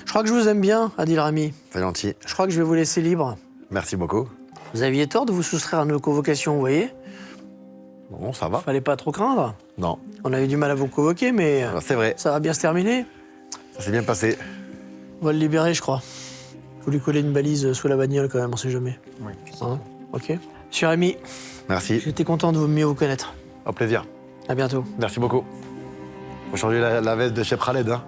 Je crois que je vous aime bien, Adil Rami. C'est gentil. Je crois que je vais vous laisser libre. Merci beaucoup. Vous aviez tort de vous soustraire à nos convocations, vous voyez? Bon, ça va. Fallait pas trop craindre. Non. On avait du mal à vous convoquer, mais C'est vrai. ça va bien se terminer. Ça s'est bien passé. On va le libérer, je crois. Faut lui coller une balise sous la bagnole quand même, on sait jamais. Oui. Hein? Ok. Monsieur Rémi, Merci. j'étais content de mieux vous connaître. Au plaisir. À bientôt. Merci beaucoup. Faut changer la veste de Chef Khaled, hein.